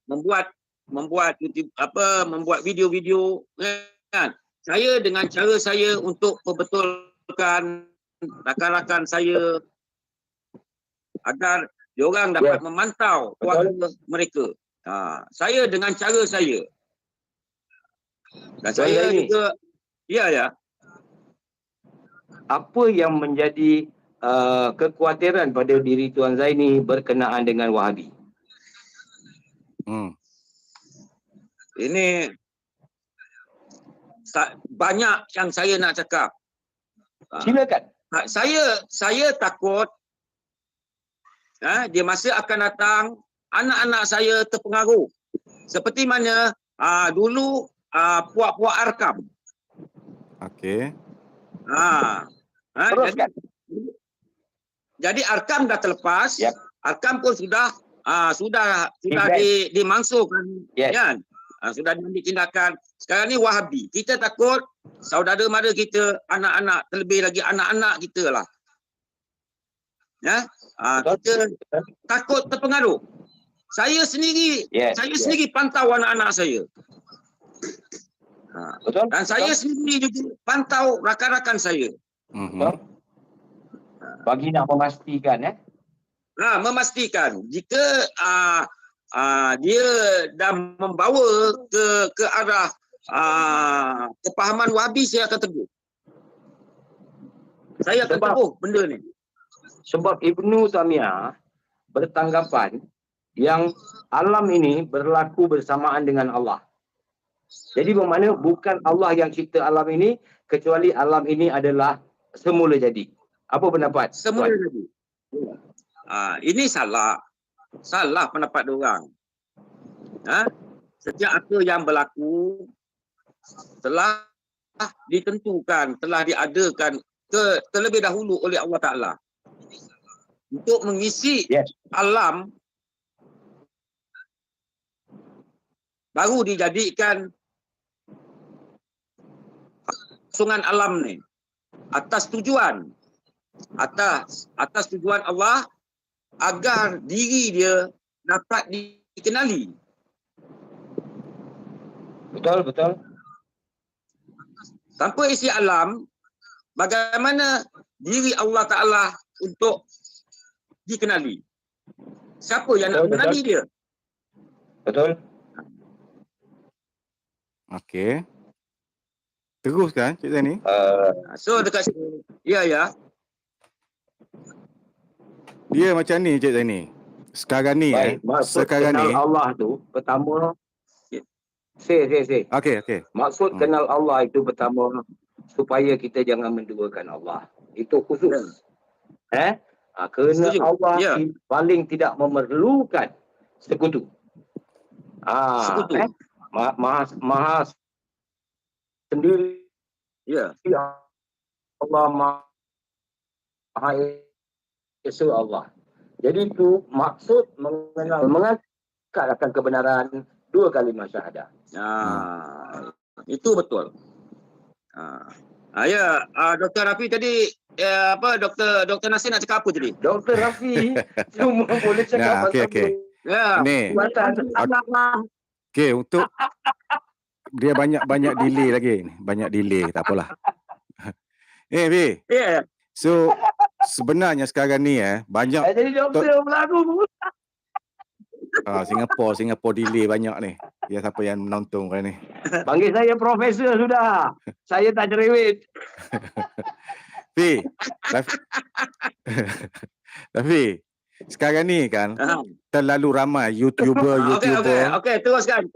membuat YouTube, membuat video-video kan. Saya dengan cara saya untuk membetulkan rakan-rakan saya agar diorang dapat memantau keluarga mereka. Saya dengan cara saya. Dan saya juga apa yang menjadi kekhawatiran pada diri Tuan Zaini berkenaan dengan Wahabi? Ini banyak yang saya nak cakap. Silakan. Saya takut dia masa akan datang anak-anak saya terpengaruh. Seperti mana dulu puak-puak Arkam. Okey. Teruskan. Jadi Arkam dah terlepas. Arkam pun sudah dimangsuhkan, kan? Sudah diambil tindakan. Sekarang ni Wahabi. Kita takut saudara mara kita, anak-anak, terlebih lagi anak-anak kita lah. Kita takut terpengaruh. Saya sendiri, sendiri pantau anak-anak saya. Dan saya sendiri juga pantau rakan-rakan saya. Bagi nak memastikan memastikan jika dia dah membawa ke arah kepahaman Wahabi, saya akan tegur. Saya akan tegur benda ni. Sebab Ibnu Taimiyah bertanggapan yang alam ini berlaku bersamaan dengan Allah. Jadi bermakna bukan Allah yang cipta alam ini, kecuali alam ini adalah semula jadi. Apa pendapat? Semula jadi. Ini salah pendapat diorang. Setiap apa yang berlaku telah ditentukan, telah diadakan terlebih dahulu oleh Allah Ta'ala untuk mengisi alam, baru dijadikan sungan alam ni atas tujuan Allah, agar diri dia dapat dikenali. Betul. Tanpa isi alam, bagaimana diri Allah Ta'ala untuk dikenali? Siapa yang nak mengenali dia? Betul. Okey. Teruskan Cik Zaini. So dekat sini, ya. Dia macam ni Cik Zaini. Sekarang ni Maksud sekarang kenal ni. Allah tu pertama Say. Okey. Maksud kenal Allah itu pertama supaya kita jangan menduakan Allah. Itu khusus. Kerana Allah paling tidak memerlukan sekutu. Sekutu. Maha sendiri. Ya. Allah Maha Esa Allah. Jadi itu maksud mengangkat akan kebenaran 2 kalimah syahadah. Itu betul. Dr. Rafi tadi Dr. Nasir nak cakap apa tadi? Dr. Rafi cuma boleh cakap okey. Ya. Ni. Okey, untuk dia banyak delay lagi. Banyak delay, tak apalah. Bi. Ya. So sebenarnya sekarang ni banyak jadi doktor berlagu. Singapore delay banyak ni. Ya, siapa yang menonton kan ni. Panggil saya profesor sudah. Saya tak cerewet. Tapi sekarang ni kan terlalu ramai YouTuber. Okey, teruskan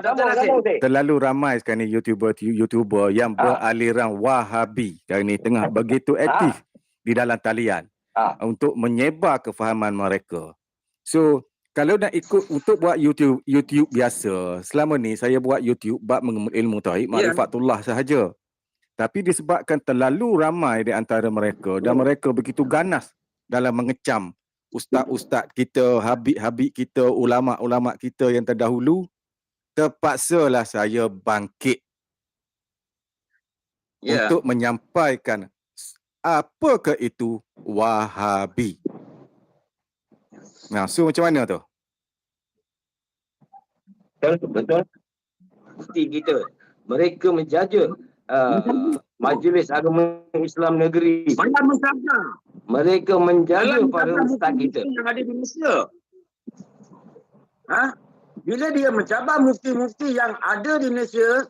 Dr. Nasir. Terlalu ramai sekarang ni YouTuber yang beraliran Wahabi sekarang ni tengah begitu aktif di dalam talian untuk menyebar kefahaman mereka. So kalau nak ikut untuk buat YouTube biasa, selama ni saya buat YouTube bab ilmu tauhid ma'rifatullah sahaja. Tapi disebabkan terlalu ramai di antara mereka dan mereka begitu ganas dalam mengecam ustaz-ustaz kita, habib-habib kita, ulama-ulama kita yang terdahulu, terpaksalah saya bangkit untuk menyampaikan apakah itu Wahabi. Nah, so macam mana tu? Betul. Kita mereka menjaja Majlis Agama Islam Negeri. Mereka menjaga para ustaz kita yang ada di Malaysia. Bila dia mencabar mufti-mufti yang ada di Malaysia,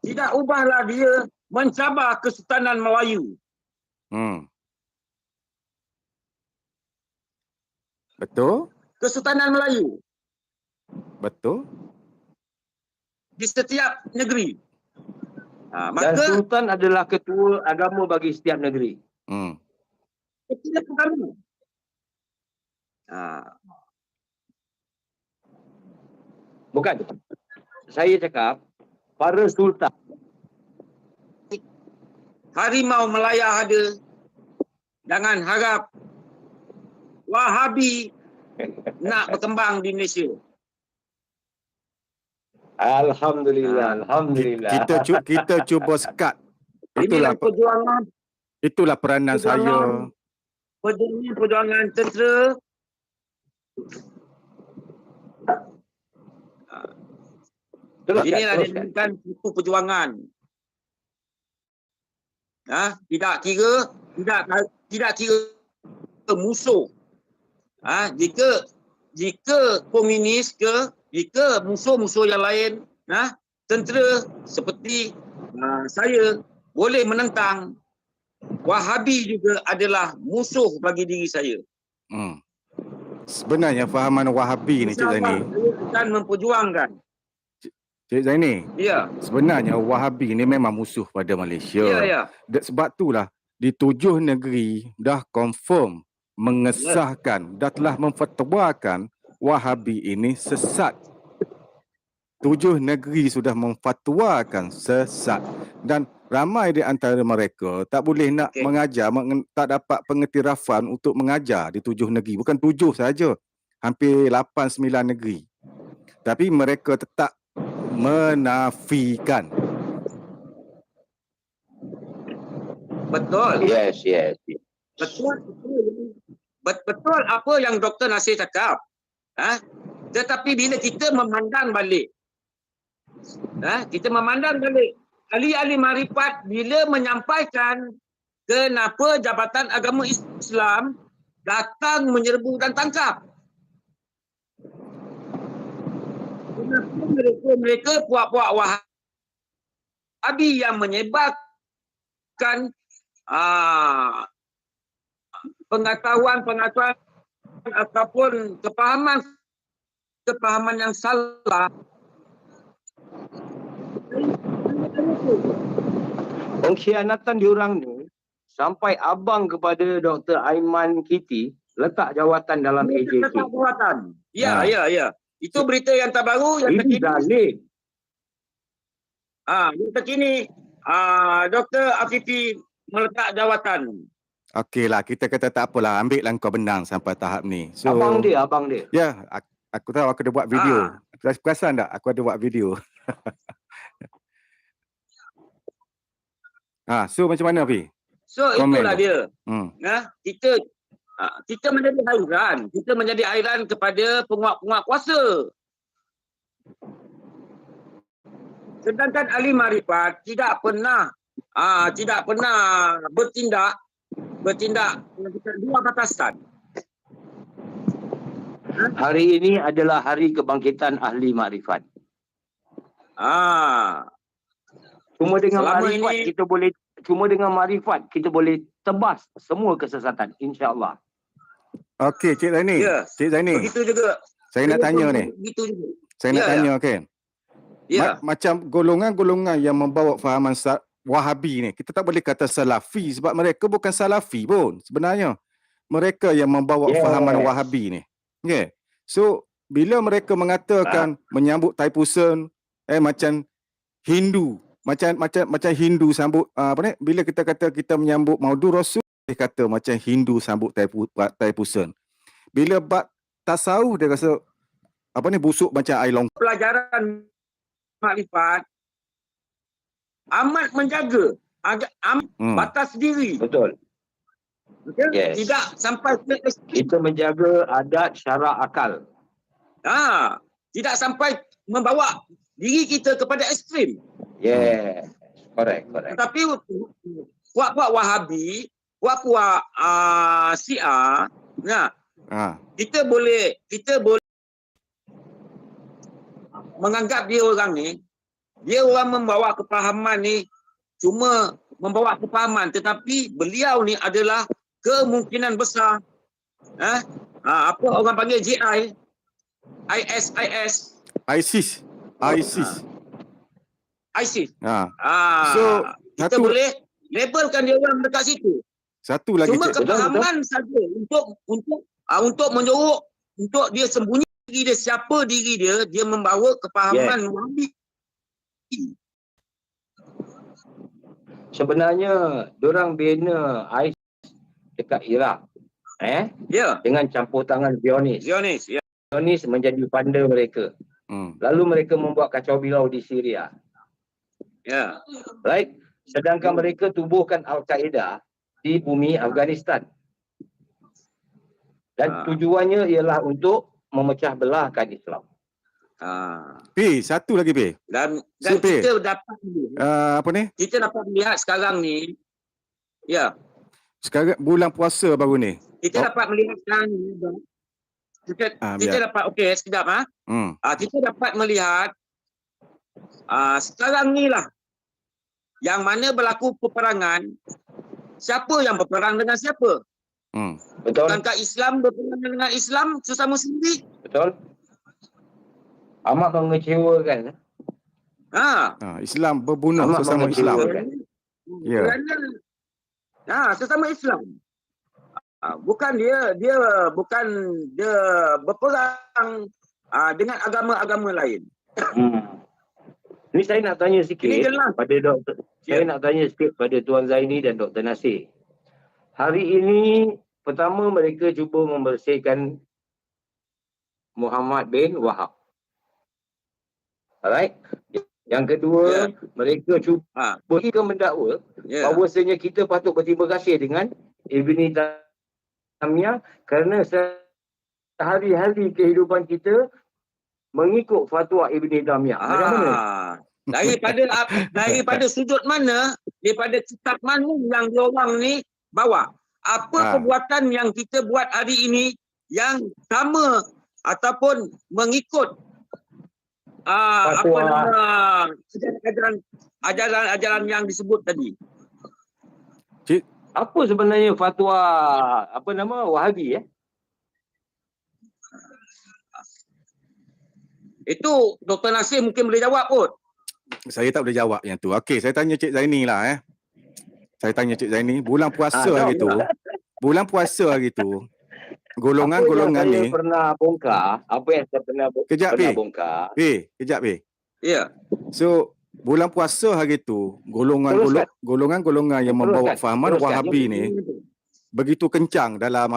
tidak ubahlah dia mencabar Kesultanan Melayu. Betul? Kesultanan Melayu Betul? di setiap negeri. dan Maka Sultan adalah ketua agama bagi setiap negeri. setiap agama. Bukan. Saya cakap para sultan. Harimau Melaya ada. Jangan harap Wahabi nak berkembang di Malaysia. Alhamdulillah. Kita cuba sekat. Inilah perjuangan Itulah peranan saya. Perjuangan tentera. Inilah dinamakan satu perjuangan. Tidak kira musuh. Jika jika komunis jika musuh-musuh yang lain, tentera seperti saya boleh menentang, Wahabi juga adalah musuh bagi diri saya. Sebenarnya fahaman Wahabi ni Cik InsyaAllah Zaini, saya akan memperjuangkan. Cik Zaini, Ya, sebenarnya Wahabi ni memang musuh pada Malaysia. ya. Sebab itulah di 7 negeri dah confirm mengesahkan, dah telah memfatwakan Wahabi ini sesat. 7 negeri sudah memfatwakan sesat dan ramai di antara mereka tak boleh nak mengajar, tak dapat pengiktirafan untuk mengajar di 7 negeri. Bukan 7 saja, hampir 8-9 negeri. Tapi mereka tetap menafikan. Betul. Yes. Betul apa yang Dr. Nasir cakap. Tetapi bila kita memandang balik, ahli-ahli marifat bila menyampaikan kenapa Jabatan Agama Islam datang menyerbu dan tangkap. Kenapa mereka puak-puak Wahabi yang menyebarkan pengetahuan ataupun kepahaman yang salah. Pengkhianatan diorang ni sampai abang kepada Dr. Aiman Kiti letak jawatan dalam AJK. Letak jawatan. Ya. Itu berita yang terbaru yang Ini terkini. dalil. Yang terkini Dr. Afifi meletak jawatan. Okeylah, kita kata tak apalah, ambil lah kau benang sampai tahap ni. So, Abang dia. ya, aku tahu aku ada buat video. Perasan tak aku ada buat video? So macam mana Fi? So Komen itulah tu. dia. Kita menjadi hairan. Kita menjadi hairan kepada penguat-penguat kuasa. Sedangkan ahli marifat tidak pernah bertindak di luar batasan. Hari ini adalah hari kebangkitan ahli makrifat. Cuma dengan makrifat kita boleh tebas semua kesesatan, insya-Allah. Okey, Cik Zaini. Ya. Cik Zaini. Begitu juga. Saya nak tanya ni. Begitu juga. Saya nak tanya, okey. Ya. Macam golongan-golongan yang membawa fahaman Wahabi ni, kita tak boleh kata Salafi sebab mereka bukan Salafi pun sebenarnya. Mereka yang membawa fahaman Wahabi ni. Okey. So, bila mereka mengatakan menyambut Taipusan macam Hindu, macam Hindu sambut bila kita kata kita menyambut Maudu Rasul, dia kata macam Hindu sambut Taipusan. Bila bab tasawuf dia rasa busuk macam air long. Pelajaran makrifat amat menjaga batas diri. Betul. Okay? Yes. Tidak sampai ke Kita menjaga adat syarak akal. tidak sampai membawa diri kita kepada ekstrim. Yes. Correct. Tetapi puak-puak Wahabi, puak-puak Syiah, kita boleh menganggap dia orang membawa kepahaman ni cuma membawa kepahaman, tetapi beliau ni adalah kemungkinan besar apa orang panggil JI, ISIS. So, kita boleh labelkan dia orang dekat situ. Satu lagi Cuma Cik. kepahaman saja untuk menjorok, untuk dia sembunyi diri dia, siapa diri dia membawa kepahaman Wahabi. Sebenarnya diorang bina ISIS dekat Iraq. Dengan campur tangan Zionis. Zionis menjadi funder mereka. Lalu mereka membuat kacau bilau di Syria. Right? Sedangkan mereka tubuhkan Al-Qaeda di bumi Afghanistan. Dan tujuannya ialah untuk memecah belahkan Islam. Satu lagi P. Dan So, P. kita dapat kita dapat melihat sekarang ni, sekarang bulan puasa baru ni. kita dapat melihat sekarang ni, kita dapat okey sekejap kita dapat melihat sekarang ni lah yang mana berlaku peperangan, siapa yang berperang dengan siapa? Betul. Bukankah Islam berperang dengan Islam sesama sendiri? Betul. Amat mengecewakan. Islam berbunuh Amat sesama Islam. mengecewakan. Ya. Kerana sesama Islam. Bukan dia berperang dengan agama-agama lain. Ini saya nak tanya sikit Ini jelas. pada doktor. Saya nak tanya sikit pada Tuan Zaini dan Dr. Nasir. Hari ini pertama mereka cuba membersihkan Muhammad bin Wahab. Alright. Yang kedua, mereka cuba mendakwa bahawasanya kita patut berterima kasih dengan Ibni Taymiyah kerana sehari-hari kehidupan kita mengikut fatwa Ibni Taymiyah. Macam mana? Daripada sudut mana, daripada kitab mana yang diorang ni bawa? Apa perbuatan yang kita buat hari ini yang sama ataupun mengikut ajaran yang disebut tadi? Apa sebenarnya fatwa Wahabi Itu Dr. Nasir mungkin boleh jawab kot. Saya tak boleh jawab yang tu. Okey, saya tanya Cik Zaini lah Saya tanya Cik Zaini, bulan puasa hari tu, golongan-golongan ni. Saya pernah bongkar apa yang saya pernah bongkar. Kejap. Ya. So, bulan puasa hari tu, golongan-golongan yang membawa fahaman Wahabi ni begitu kencang dalam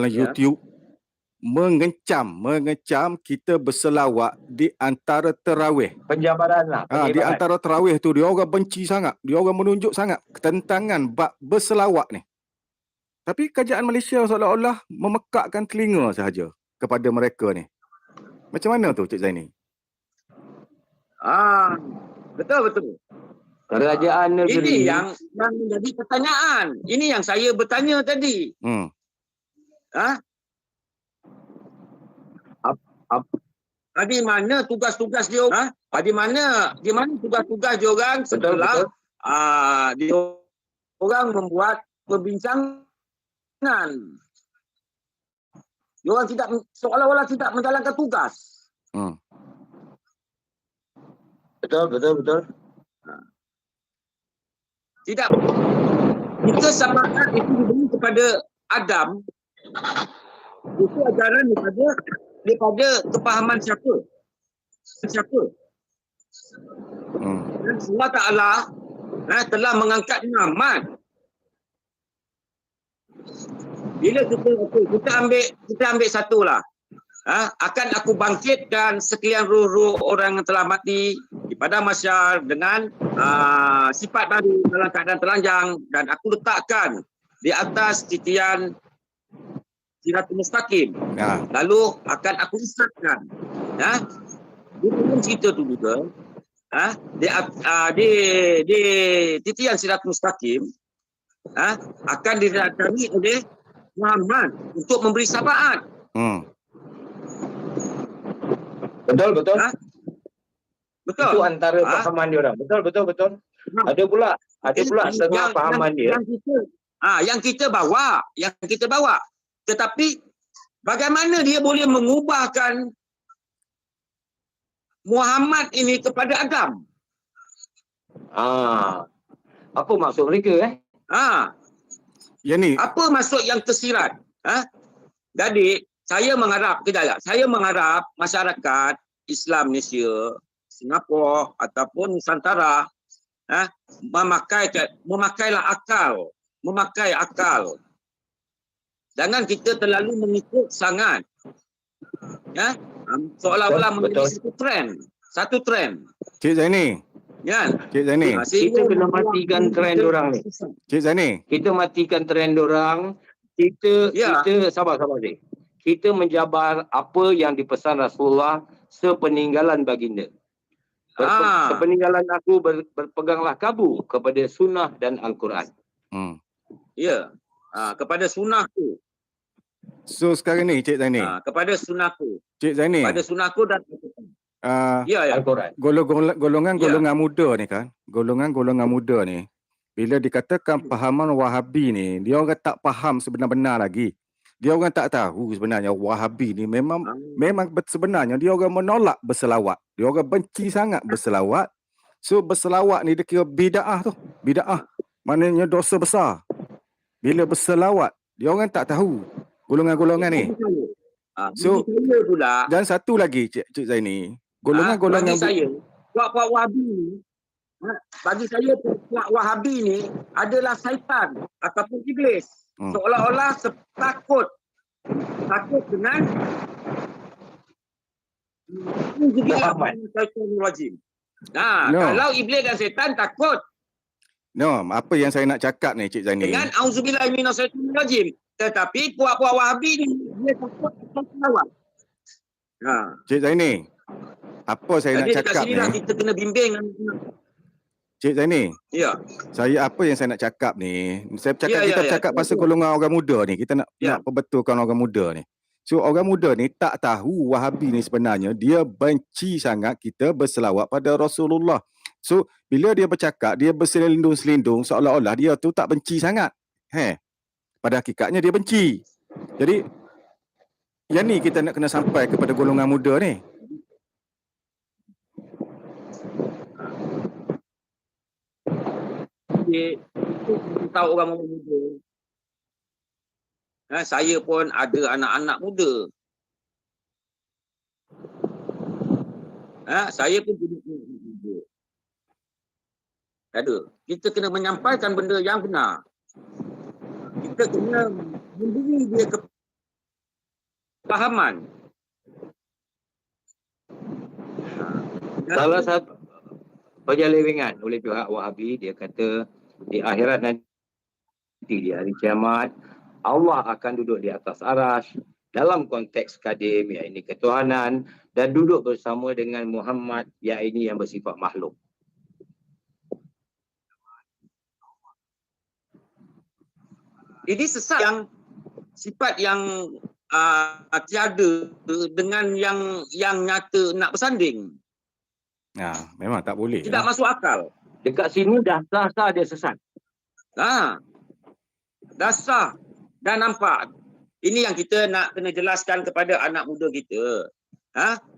YouTube, mengecam kita berselawat di antara tarawih. Penjabaran lah. Di antara tarawih tu dia orang benci sangat, dia orang menunjuk sangat ketentangan bab berselawat ni. Tapi kerajaan Malaysia seolah-olah memekakkan telinga sahaja kepada mereka ni. Macam mana tu Cik Zaini? Betul. Kerajaan negeri. Ini yang menjadi pertanyaan. Ini yang saya bertanya tadi. Di mana tugas-tugas dia orang? Di mana tugas-tugas dia orang setelah dia orang membuat perbincangan. Dia orang seolah-olah tidak menjalankan tugas. Betul. Tidak. Kita samakan itu diberi kepada Adam. Itu ajaran daripada kepahaman siapa? Dan Allah Ta'ala telah mengangkat Muhammad. Bila kita ambil satulah. Akan aku bangkitkan sekian ruh-ruh orang yang telah mati di padang mahsyar dengan sifat baru dalam keadaan telanjang, dan aku letakkan di atas titian Siratul Mustaqim. Lalu akan aku isapkan. Di dalam cerita tu juga, di titian Siratul Mustaqim akan didatangi oleh Muhammad untuk memberi syafaat. Betul. Betul. Itu antara pahaman dia orang. Betul. Ada pula setengah pahaman dia. Yang kita bawa. Tetapi bagaimana dia boleh mengubahkan Muhammad ini kepada Adam? Apa maksud mereka Ya ni. Apa maksud yang tersirat? Jadi saya mengharap masyarakat Islam Malaysia, Singapura ataupun Nusantara memakailah akal. Jangan kita terlalu mengikut sangat. Seolah-olah menjadi satu trend. Cik Zaini. Cik Zaini. Kita kena matikan trend orang ni. Cik Zaini. Kita matikan trend orang. Kita sabar sikit. Kita menjabar apa yang dipesan Rasulullah sepeninggalan baginda. Sepeninggalan aku berpeganglah kabu kepada sunnah dan Al-Quran. Ya. Kepada sunnah tu. So sekarang ni Cik Zaini, kepada sunnaku. Cik Zaini, Pada sunnaku dan ya, ya. Al-Quran. golongan muda ni kan, golongan muda ni, bila dikatakan pahaman Wahabi ni, dia orang tak faham sebenar-benar lagi. Dia orang tak tahu sebenarnya Wahabi ni memang sebenarnya dia orang menolak berselawat. Dia orang benci sangat berselawat. So berselawat ni dia kira bid'ah tu. Bid'ah maknanya dosa besar. Bila berselawat, dia orang tak tahu golongan-golongan ni. So saya pula, dan satu lagi Cik Zaini, bagi golongan saya, puak-puak Wahabi ni, bagi saya puak Wahabi ni adalah syaitan ataupun iblis. Seolah-olah takut dengan Muhammad. No. Kalau iblis dan syaitan takut no, apa yang saya nak cakap ni Cik Zaini. dengan auzubillahi minasyaitonir rajim, tetapi puak-puak Wahabi ni dia takut dengan selawat. Cik Zaini, apa saya nak Jadi cakap dekat sinilah ni? kita kena bimbing anak-anak. Cik Zaini, Ya. apa yang saya nak cakap ni, kita Ya. cakap pasal golongan orang muda ni, kita nak Ya. perbetulkan orang muda ni. So orang muda ni tak tahu Wahabi ni sebenarnya dia benci sangat kita berselawat pada Rasulullah. So bila dia bercakap, dia berselindung-selindung seolah-olah dia tu tak benci sangat. Pada hakikatnya dia benci. Jadi yang ni kita nak kena sampai kepada golongan muda ni. Kita tahu orang muda. Saya pun ada anak-anak muda. Saya pun punya anak muda. Ada. Kita kena menyampaikan benda yang benar. Kita kena memberi dia kepahaman. Salah satu penyelewengan oleh pihak Wahabi, dia kata di akhirat nanti, di hari kiamat, Allah akan duduk di atas arasy dalam konteks kadim, iaitu ketuhanan, dan duduk bersama dengan Muhammad, iaitu yang bersifat makhluk. Ini sesat yang sifat yang tiada dengan yang nyata nak bersanding. Memang tak boleh. Tidak masuk akal. Dekat sini dah sah dia sesat. Dah sah. Dah nampak. Ini yang kita nak kena jelaskan kepada anak muda kita.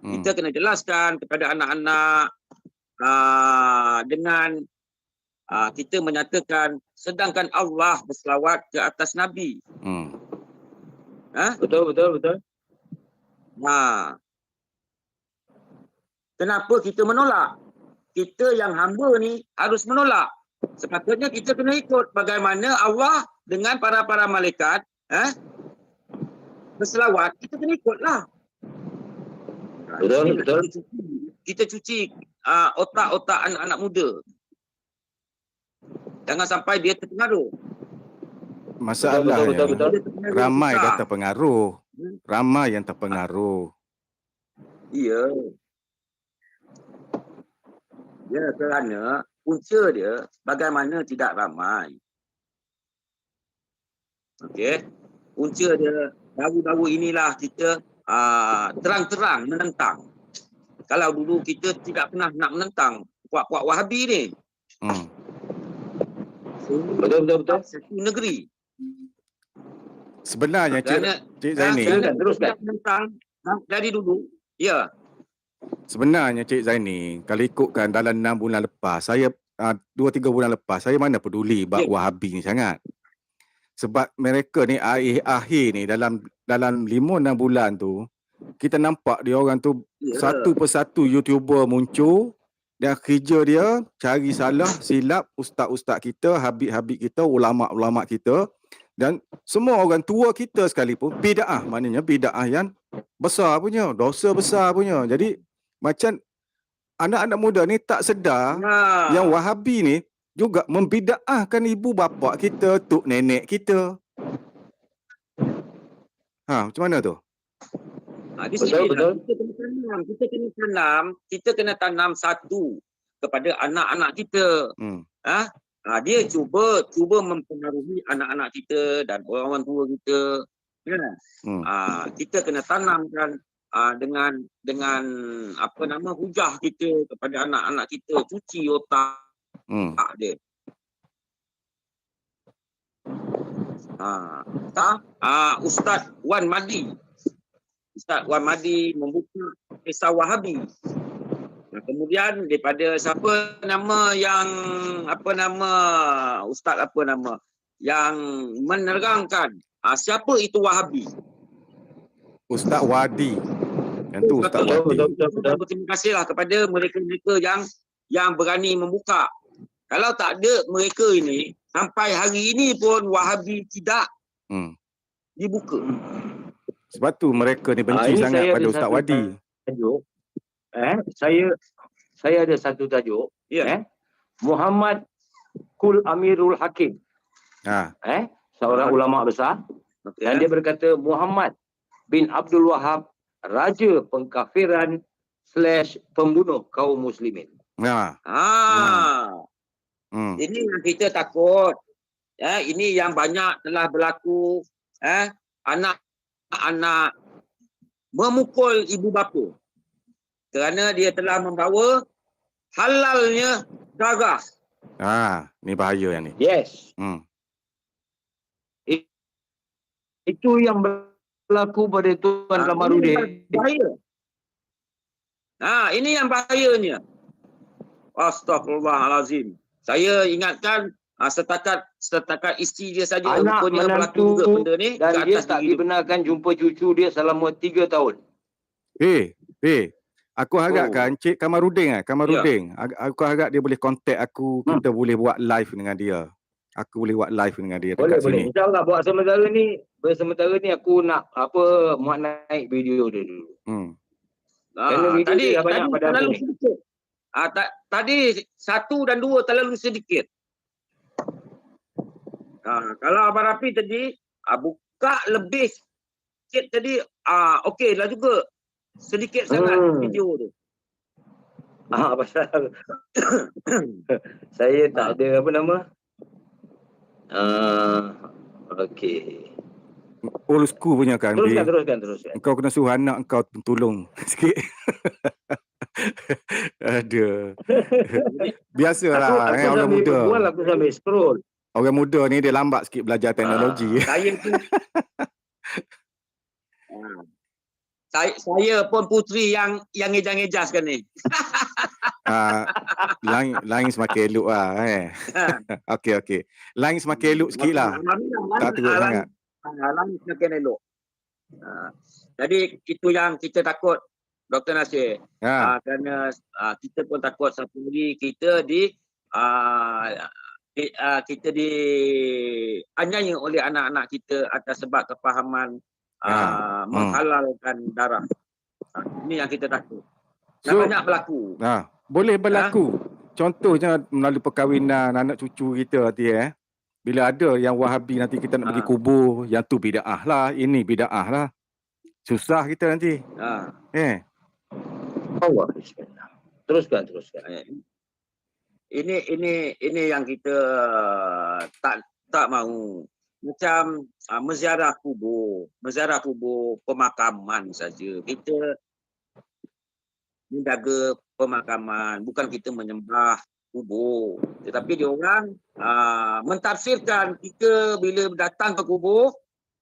Kita kena jelaskan kepada anak-anak dengan kita menyatakan sedangkan Allah berselawat ke atas Nabi. Betul. Kenapa kita menolak? Kita yang hamba ni harus menolak. Sepatutnya kita kena ikut bagaimana Allah dengan para malaikat berselawat, kita kena ikutlah. Betul. Kita cuci otak-otak anak-anak muda. Jangan sampai dia terpengaruh. Masalahnya Betul. ramai dah terpengaruh. Ramai yang terpengaruh. Ya. Ya, kerana punca dia bagaimana tidak ramai. Okey. Punca dia baru-baru inilah kita terang-terang menentang. Kalau dulu kita tidak pernah nak menentang puak-puak Wahabi ni. Betul. Satu negeri. Sebenarnya Cik Zaini, Teruskan. Menentang dari dulu. Ya. sebenarnya Cik Zaini, kalau ikutkan dalam 6 bulan lepas, saya 2-3 bulan lepas, saya mana peduli bab Wahabi ni sangat. Sebab mereka ni akhir ni dalam 5-6 bulan tu, kita nampak dia orang tu satu persatu YouTuber muncul dan kerja dia cari salah, silap ustaz-ustaz kita, habib-habib kita, ulama'-ulama' kita, dan semua orang tua kita sekalipun bid'ah, maknanya bid'ah yang besar punya, dosa besar punya. Jadi macam anak-anak muda ni tak sedar yang Wahabi ni juga membid'ahkan ibu bapa kita, tok nenek kita. Macam mana tu? Betul. Kita kena tanam satu kepada anak-anak kita. Dia cuba mempengaruhi anak-anak kita dan orang-orang tua kita Ya. Hmm. Kita kena tanamkan dengan apa nama hujah kita kepada anak-anak kita, cuci otak dia. Ustaz Wan Madi membuka kisah Wahabi. Kemudian daripada siapa nama yang ustaz yang menerangkan siapa itu Wahabi. Ustaz Wadi. Yang tu Ustaz Wadi. Betul. Terima kasihlah kepada mereka-mereka yang berani membuka. Kalau tak ada mereka ini, sampai hari ini pun Wahabi tidak dibuka. Sebab tu mereka ni benci sangat pada Ustaz Wadi. Tajuk. Saya ada satu tajuk. Muhammad Kul Amirul Hakim. Seorang ulama besar. Dan dia berkata Muhammad bin Abdul Wahab, raja pengkafiran / pembunuh kaum muslimin. Ini yang kita takut. Ini yang banyak telah berlaku. Anak-anak memukul ibu bapa kerana dia telah membawa halalnya darah. Ni bahaya yang ni. Yes. Itu yang berlaku pada Tuan Kamarudin. Bahaya. Ini yang bahayanya. Astaghfirullahalazim. Saya ingatkan setakat isteri dia saja anak rupanya berlaku juga benda ni, dan dia tak dibenarkan jumpa cucu dia selama 3 tahun. Aku harapkan Cik Kamarudin aku harap dia boleh contact aku, kita boleh buat live dengan dia. Aku boleh buat live dengan dia dekat sini. Boleh. InsyaAllah buat sementara ni aku nak muat naik video dia dulu. Tadi terlalu sedikit. Tadi 1 dan 2 terlalu sedikit. Kalau Abang Rafi tadi buka lebih sikit tadi, okey lah juga. Sedikit sangat video tu. Pasal saya tak ada okey. Old school punya kan. Teruskan. Engkau kena suruh anak engkau tolong sikit. Ada. Biasalah orang muda. Aku sambil scroll. Orang muda ni dia lambat sikit belajar teknologi. Saya pun puteri yang ngejas-ngejas kan ni. Lain semakin elok lah. Okey. Lain semakin elok sikit lah. Tak teruk sangat. Lain semakin elok. Jadi itu yang kita takut, Dr. Nasir. Kerana kita pun takut satu hari kita dianiaya oleh anak-anak kita atas sebab kefahaman menghalalkan darah. Ini yang kita takut. Banyak berlaku. Boleh berlaku. Contohnya melalui perkahwinan anak cucu kita nanti bila ada yang Wahabi nanti kita nak pergi kubur, yang tu bid'ah lah, ini bid'ah lah. Susah kita nanti. Allah bismillah. Teruskan. Ini yang kita tak mahu. Macam menziarah kubur pemakaman saja. Kita menjaga pemakaman, bukan kita menyembah kubur. Tetapi dia orang mentafsirkan kita bila datang ke kubur,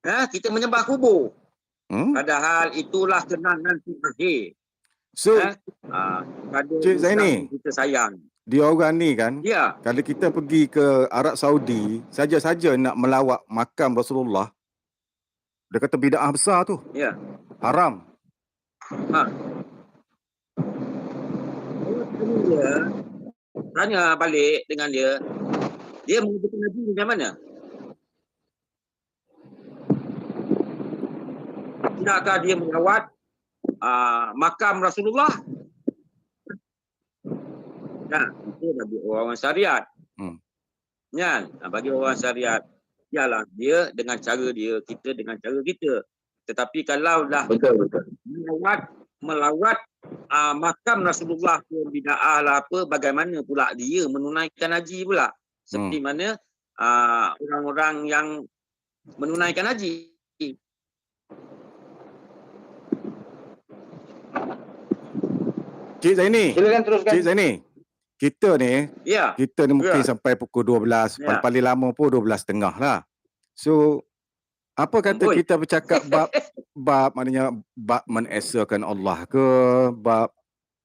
kita menyembah kubur. Padahal itulah kenangan terakhir. So, Cik Zaini, kita sayang. Dia orang ni kan, kalau kita pergi ke Arab Saudi, saja-saja nak melawat makam Rasulullah, dia kata bid'ah besar tu. Haram. Tanya balik dengan dia mengikuti Nabi macam mana? Tidakkah dia melawat makam Rasulullah? Itu bagi orang syariat. Bagi orang syariat, ialah dia dengan cara dia, kita dengan cara kita. Tetapi kalau dah melawat makam Rasulullah pun bid'ah lah apa, bagaimana pula dia menunaikan haji pula? Seperti mana orang-orang yang menunaikan haji. Cik Zaini. Silakan teruskan. Cik Zaini. Kita ni Ya. mungkin Ya. sampai pukul 12, Ya. paling lama pun 12.30 lah. So apa kata Amboi. kita bercakap bab maknanya bab menesakan Allah ke, bab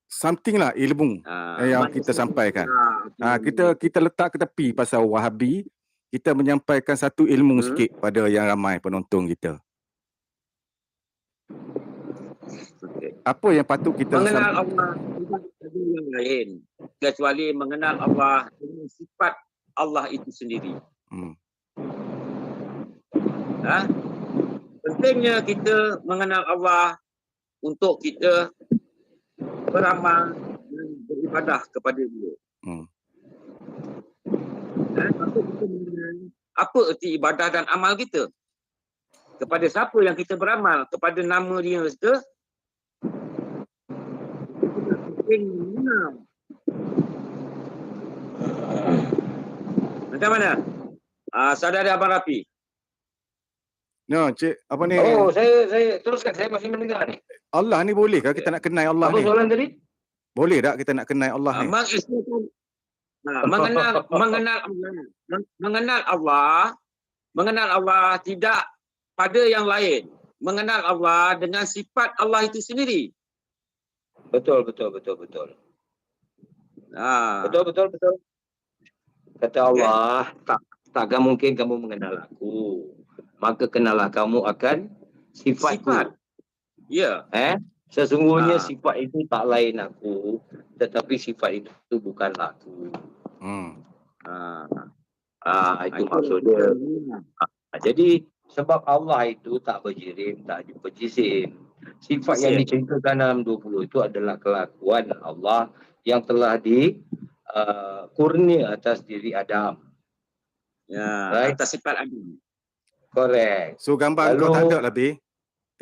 something lah ilmu yang kita sampaikan. Kita letak ke tepi pasal Wahabi, kita menyampaikan satu ilmu sikit pada yang ramai penonton kita. Apa yang patut kita mengenal Allah tidak ada yang lain kecuali mengenal Allah dengan sifat Allah itu sendiri. Pentingnya kita mengenal Allah untuk kita beramal dan beribadah kepada Dia. Patut kita mengenal apa erti ibadah dan amal kita. Kepada siapa yang kita beramal? Kepada nama Dia ke? Macam mana? Saudara Abang Rafi. No, Cik, apa ni? Oh, saya teruskan. Saya masih mendengar ni. Allah ni bolehkah kita nak kenal Allah Apa ni? soalan tadi? Boleh tak kita nak kenal Allah ni? Mengenal Allah tidak pada yang lain. Mengenal Allah dengan sifat Allah itu sendiri. Betul. Betul. Kata Allah, takkan mungkin kamu mengenal aku. Maka kenallah kamu akan sifatku. Sifat. Ya. Sesungguhnya sifat itu tak lain aku, tetapi sifat itu bukanlah aku. Itu maksudnya. Jadi sebab Allah itu tak berjirim, tak berjisim. Sifat yang diceritakan dalam 20 itu adalah kelakuan Allah yang telah kurnia atas diri Adam. Right? Atas sifat Adam. Correct. So gambar kau tak ada lebih?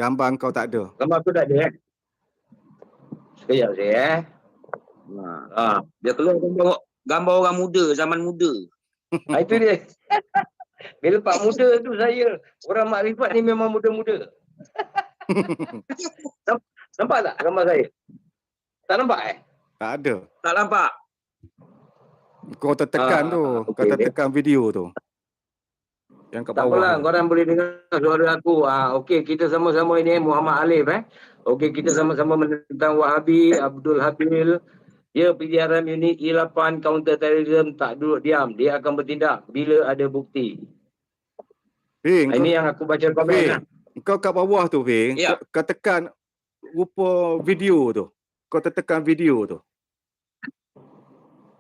Gambar kau tak ada? Gambar aku tak ada Sekejap saya Dia keluar gambar orang muda, zaman muda. Itu dia. Bila Pak muda tu saya. Orang makrifat ni memang muda-muda. Nampak tak gambar saya? Tak nampak Tak ada. Tak nampak. Kau tertekan tu. Okay. Kau tertekan video tu. Yang kat Tak bawah. apalah, korang boleh dengar suara aku. Okey, kita sama-sama ini Muhammad Alif. Okey, kita sama-sama menentang Wahabi, Abdul Habil. Dia PDRM unit E8 counter terrorism tak duduk diam. Dia akan bertindak bila ada bukti. Ini yang aku baca komen. Kau kat bawah tu, Bing. Ya. Kau tekan rupa video tu. Kau tertekan video tu.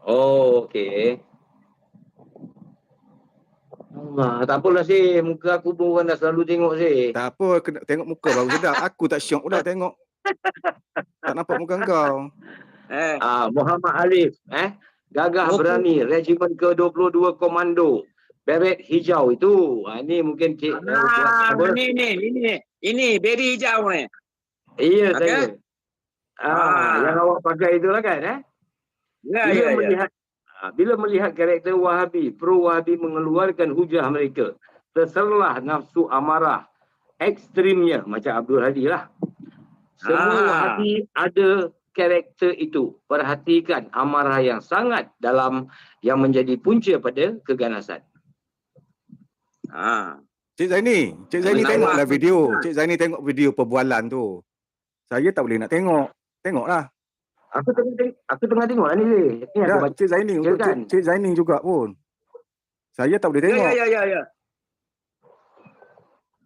Oh, okey. Tak apalah sih, muka aku pun orang dah selalu tengok sih. Tak apa, kena tengok muka baru sedap. Aku tak syok pula tengok. Tak nampak muka kau. Muhammad Alif, gagah berani, regimen ke-22 komando. Beret hijau itu. Ini mungkin cik. Ini beri hijau ni. Iya, saya. Yang awak pakai itulah kan, Bila melihat karakter Wahabi, pro-Wahabi mengeluarkan hujah mereka, terserlah nafsu amarah ekstrimnya, macam Abdul Hadi lah. Semua Wahabi ada karakter itu. Perhatikan amarah yang sangat dalam yang menjadi punca pada keganasan. Cik Zaini tengoklah video. Cik Zaini tengok video perbualan tu. Saya tak boleh nak tengok. Tengoklah. Aku tengah tengok ni. Ni aku baca. Cik Zaini untuk Cik Zaini juga pun. Saya tak boleh tengok. Ya.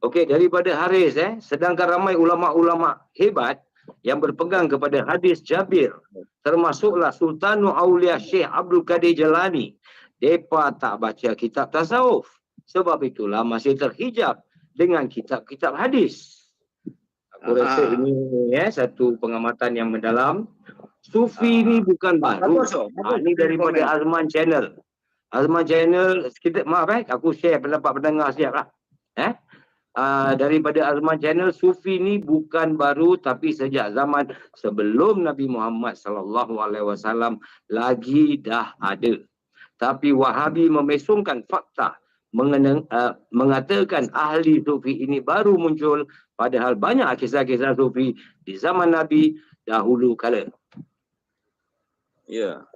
Okey, daripada Haris sedangkan ramai ulama-ulama hebat yang berpegang kepada hadis Jabir, termasuklah Sultanul Aulia Syekh Abdul Qadir Jalani. Depa tak baca kitab tasawuf. Sebab itulah masih terhijab dengan kitab-kitab hadis. Aku rasa ini satu pengamatan yang mendalam. Sufi ni bukan baru. Ini daripada Azman Channel. Azman Channel, aku share pendapat pendengar siap lah. Daripada Azman Channel, Sufi ni bukan baru tapi sejak zaman sebelum Nabi Muhammad SAW lagi dah ada. Tapi Wahabi memesongkan fakta mengatakan ahli Sufi ini baru muncul, padahal banyak kisah-kisah Sufi di zaman Nabi dahulu kala. Ya.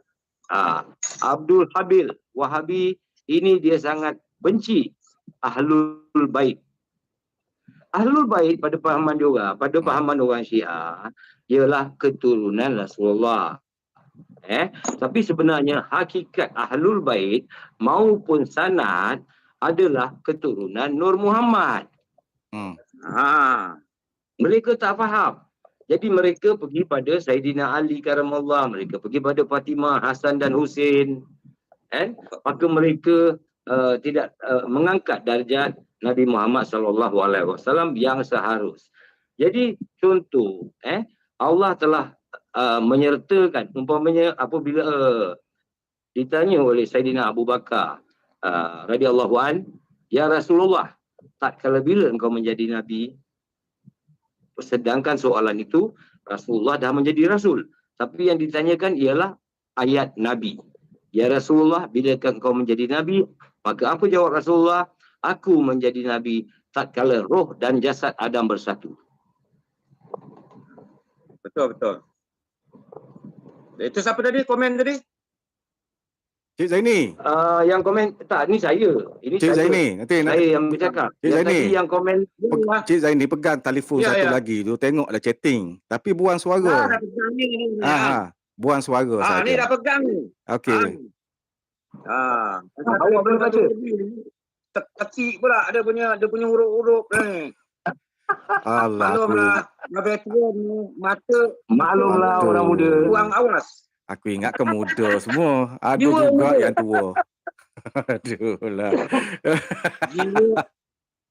Abdul Habil Wahabi ini dia sangat benci Ahlul Bait. Ahlul Bait pada pahaman diorang, pada pahaman orang Syiah ialah keturunan Rasulullah. Tapi sebenarnya hakikat Ahlul Bait maupun sanad adalah keturunan Nur Muhammad. Mereka tak faham. Jadi mereka pergi pada Saidina Ali karamallah, mereka pergi pada Fatimah, Hasan dan Husin. Maka mereka tidak mengangkat darjat Nabi Muhammad SAW yang seharus. Jadi contoh, Allah telah menyertakan umpamanya apabila ditanya oleh Saidina Abu Bakar radhiyallahu an, ya Rasulullah, tak kala bila engkau menjadi nabi? Sedangkan soalan itu Rasulullah dah menjadi rasul, tapi yang ditanyakan ialah ayat nabi. Ya Rasulullah, bilakah engkau menjadi nabi? Maka apa jawab Rasulullah? Aku menjadi nabi tatkala roh dan jasad Adam bersatu. Betul. Itu siapa tadi komen tadi? Cik Zaini. Yang komen tak, ni saya. Ini Cik saya. Zaini, nanti Saya yang bercakap. Cik Yang Zaini. tadi yang komen Cik Zaini pegang telefon Ya, satu ya. lagi tu, tengoklah chatting. Tapi buang suara. Dah pegang ni. Buang suara saja. Ni dah pegang ni. Okey. Awak belum baca. Kecil pula dia punya huruf-huruf ni. Allah. Maklumlah, veteran ni mata maklumlah Betul. orang muda. buang awas. Aku ingatkan muda semua. Ada Jiwa juga muda. yang tua. Aduh lah.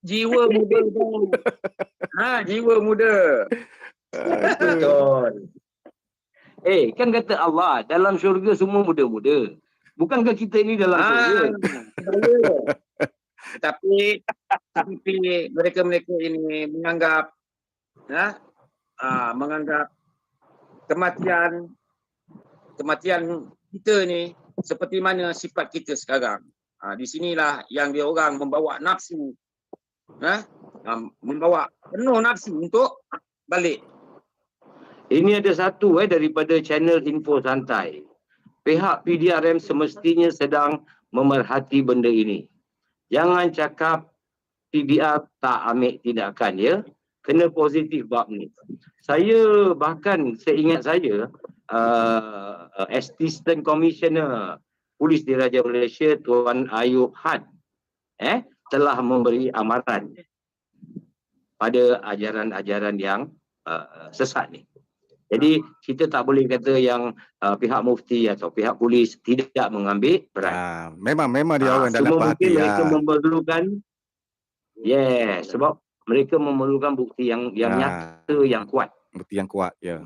Jiwa muda. Jiwa muda. Betul. Kan kata Allah, dalam syurga semua muda-muda. Bukankah kita ini dalam syurga? Tetapi mereka ini menganggap kematian kita ni seperti mana sifat kita sekarang. Di sinilah yang dia orang membawa nafsu, membawa penuh nafsu untuk balik. Ini ada satu daripada channel Info Santai. Pihak PDRM semestinya sedang memerhati benda ini. Jangan cakap PDR tak ambil tindakan, ya. Kena positif bab ni. Saya bahkan seingat saya Assistant Commissioner Polis Diraja Malaysia Tuan Ayub Had telah memberi amaran pada ajaran-ajaran yang sesat ni. Jadi kita tak boleh kata yang pihak mufti atau pihak polis tidak mengambil peran. Memang dia orang dalam Cuma mungkin perhatian. mereka memerlukan sebab mereka memerlukan bukti yang nyata, yang kuat. Bukti yang kuat, ya.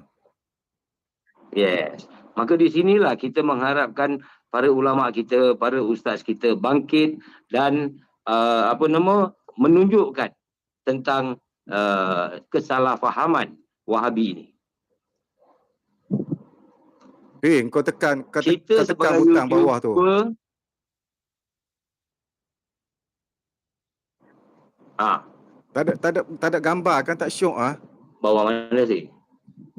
Yes. Maka di sinilah kita mengharapkan para ulama kita, para ustaz kita bangkit dan menunjukkan tentang kesalahfahaman Wahabi ini. Kau tekan Kita sebagai butang bawah tu. Tak ada gambar kan, tak syok Bawah mana sih?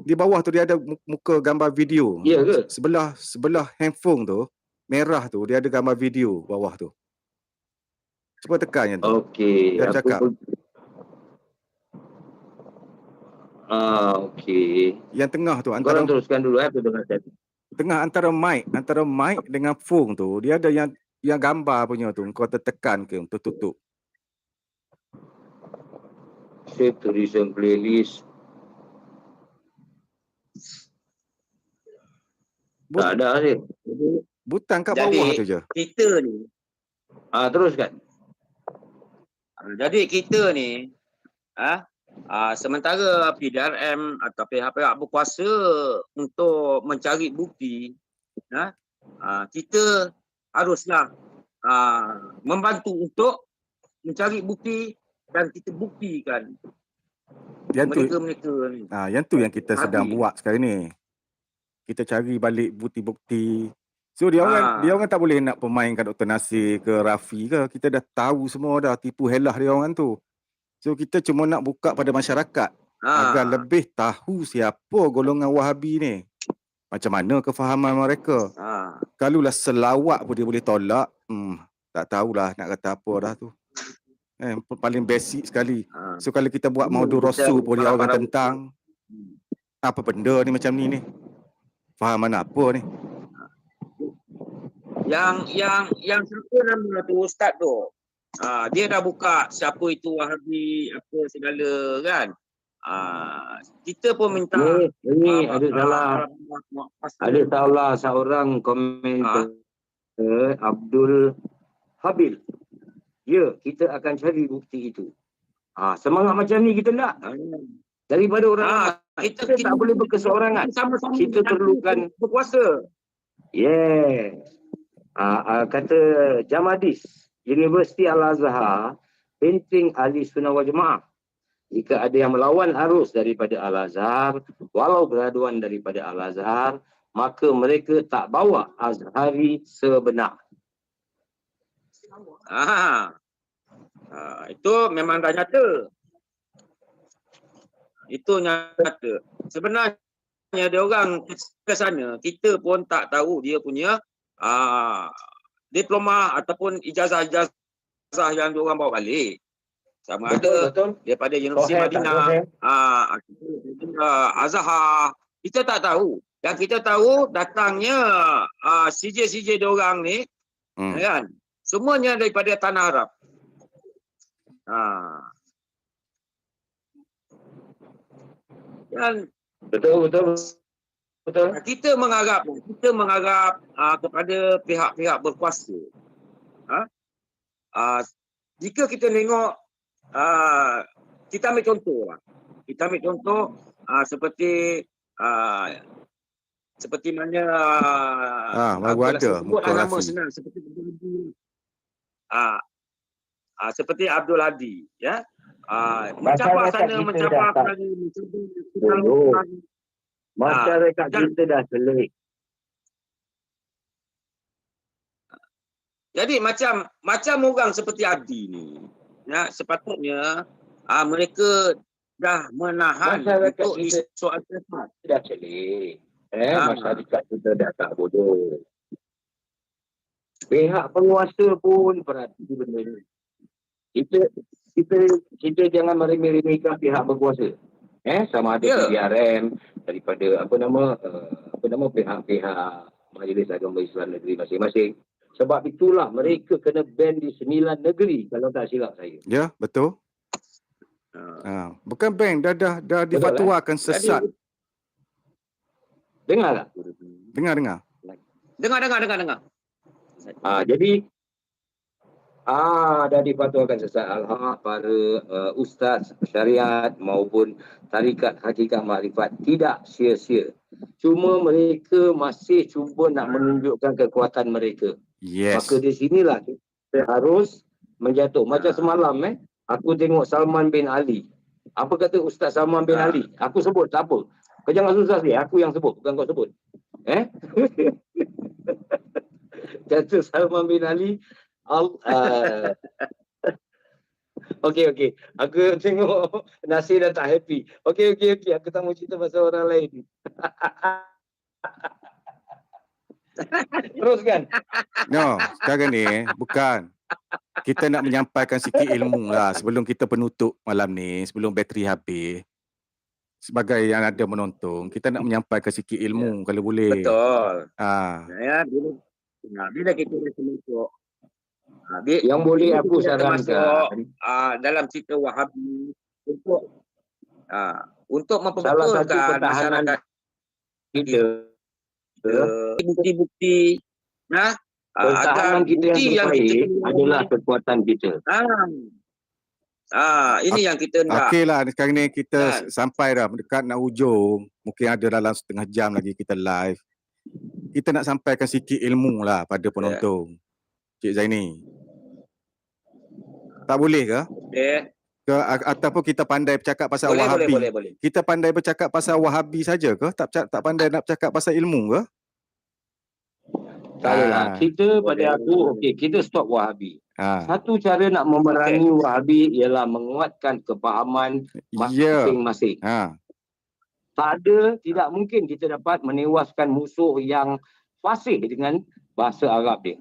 Di bawah tu dia ada muka gambar video. Ya ke? Sebelah handphone tu merah tu dia ada gambar video bawah tu. Cuba tekan yang tu. Okey. Dia cakap. Okey. Yang tengah tu antara Korang teruskan dulu aku dengar tadi. Tengah antara mic dengan phone tu dia ada yang gambar punya tu. Kau tertekan ke untuk tutup. Save to recent playlist. Tak ada sih. Butang kat bawah tu je. Kita ni. Teruskan. Jadi kita ni sementara PDRM atau pihak-pihak berkuasa untuk mencari bukti, kita haruslah membantu untuk mencari bukti dan kita buktikan mereka-mereka ni. Yang tu yang kita sedang buat sekarang ni. Kita cari balik bukti-bukti. So dia orang tak boleh nak pemainkan Dr. Nasir ke Rafi ke. Kita dah tahu semua dah tipu helah dia orang tu. So kita cuma nak buka pada masyarakat agar lebih tahu siapa golongan Wahabi ni. Macam mana kefahaman mereka? Ha. Kalaulah selawat pun dia boleh tolak, tak tahulah nak kata apa dah tu. Paling basic sekali. Ha. So kalau kita buat Maudhu Rasul pun dia orang tentang, apa benda ni macam ni? Fahaman apa ni? Yang siapa nama tu Ustaz tu? Dia dah buka siapa itu Wahabi apa segala kan. Kita pun minta Ini ada salah seorang komentar Abdul Habil. Ya, kita akan cari bukti itu. Semangat macam ni kita nak. Daripada orang kita tak boleh berkeseorangan. Sama-sama Kita perlukan berkuasa. Kata Jamadis, Universiti Al-Azhar, penting ahli sunnah wal jemaah. Jika ada yang melawan arus daripada Al-Azhar, walau graduan daripada Al-Azhar, maka mereka tak bawa Azhari sebenar. Itu memang dah nyata. Itu nyata. Sebenarnya dia orang ke sana, kita pun tak tahu dia punya diploma ataupun ijazah yang dia orang bawa balik. Sama Betul. daripada Universiti Madinah, Azhar. Kita tak tahu. Yang kita tahu datangnya CJ dia orang ni, kan? Semuanya daripada tanah Arab. Dan Betul. kita mengharap kepada pihak-pihak berkuasa. Jika kita tengok, kita ambil contoh lah. Kita ambil contoh seperti mana baru ada sebut nama senang seperti Abdul Hadi, ya. Mencapai sana, mencapai Masyarakat kita dah selik. Jadi macam orang seperti Adi ni, ya, sepatutnya mereka dah menahan Masyarakat untuk kita soal tersebut. dah selik. Masyarakat kita dah tak bodoh. Pihak penguasa pun perhati benda ni. Kita jangan meremeh-remehkan pihak berkuasa. Sama ada PDRM daripada pihak-pihak Majlis Agama Islam Negeri masing-masing. Sebab itulah mereka kena ban di 9 negeri kalau tak silap saya. Ya, betul. Bukan ban, dah difatwakan sesat. Dengar tak? Dengar. Dengar. Jadi dah difatwakan sesat. Alhamdulillah para ustaz syariat maupun tarikat hakikat makrifat tidak sia-sia. Cuma mereka masih cuba nak menunjukkan kekuatan mereka. Yes. Maka di sinilah kita harus menjatuh. Macam semalam aku tengok Salman bin Ali. Apa kata Ustaz Salman bin Ali? Aku sebut, tak apa. Kau jangan susah sih, aku yang sebut, bukan kau sebut. Kata Salman bin Ali, Okey. Aku tengok Nasir dah tak happy. Okey. Aku tak mau cerita pasal orang lain. Teruskan. No, sekarang ni bukan. Kita nak menyampaikan sikit ilmu lah sebelum kita penutup malam ni, sebelum bateri habis. Sebagai yang ada menonton, kita nak menyampaikan sikit ilmu kalau boleh. Betul. Ya, Bila kita masuk, Yang boleh aku sarankan dalam cerita Wahabi untuk salah satu memperbetulkan pertahanan masyarakat kita, bukti-bukti, pertahanan kita yang terbaik adalah kekuatan kita. Ini yang kita nak. okeylah, sekarang ni kita sampai dah dekat nak hujung. Mungkin ada dalam setengah jam lagi kita live. Kita nak sampaikan sikit ilmu lah pada penonton. Cik Zaini. Tak boleh ke? Ataupun kita pandai bercakap pasal Wahabi? Boleh. Kita pandai bercakap pasal Wahabi saja ke? Tak pandai nak bercakap pasal ilmu ke? Tak adalah. Kita pada aku, kita stop Wahabi. Satu cara nak memerangi Wahabi ialah menguatkan kefahaman masing-masing. tidak mungkin kita dapat menewaskan musuh yang fasih dengan bahasa Arab dia,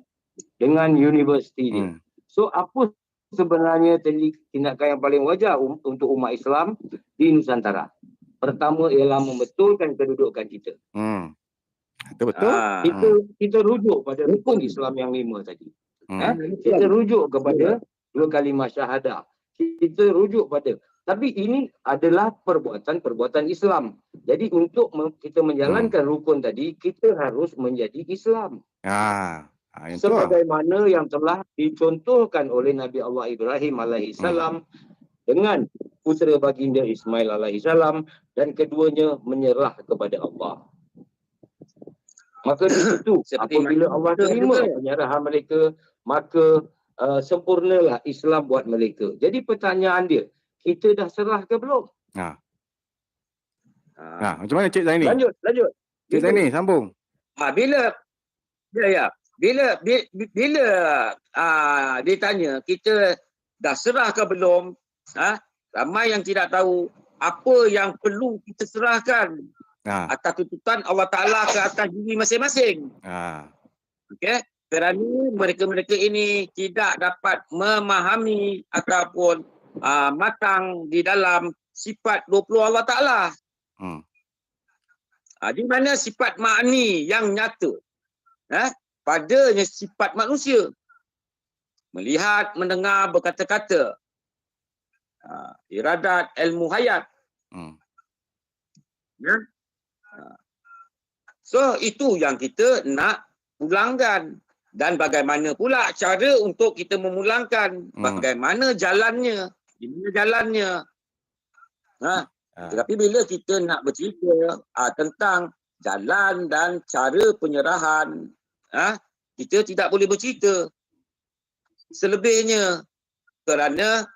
dengan universiti dia. So apa sebenarnya tindakan yang paling wajar untuk umat Islam di Nusantara? Pertama ialah membetulkan kedudukan kita. Itu betul. Kita rujuk pada rukun Islam yang 5 tadi. Kita rujuk kepada 2 kalimah syahadah. Kita rujuk pada. Tapi ini adalah perbuatan Islam. Jadi untuk kita menjalankan rukun tadi, kita harus menjadi Islam. Sebagaimana yang telah dicontohkan oleh Nabi Allah Ibrahim alaihissalam dengan putera baginda Ismail alaihissalam, dan keduanya menyerah kepada Allah. Maka di situ apabila Allah terima penyerahan mereka, maka sempurnalah Islam buat mereka. Jadi pertanyaan dia, kita dah serah ke belum? Macam mana Cik Zaini? Lanjut. Cik Zaini, sambung. Bila ditanya kita dah serah ke belum, ramai yang tidak tahu apa yang perlu kita serahkan atas tuntutan Allah Ta'ala ke atas diri masing-masing. Okey, kerana mereka-mereka ini tidak dapat memahami ataupun matang di dalam sifat 20 Allah Ta'ala. Di mana sifat makni yang nyata padanya sifat manusia. Melihat, mendengar, berkata-kata. Iradat, ilmu hayat. So itu yang kita nak pulangkan. Dan bagaimana pula cara untuk kita memulangkan, bagaimana jalannya, di mana jalannya. Tetapi bila kita nak bercerita tentang jalan dan cara penyerahan, kita tidak boleh bercerita selebihnya kerana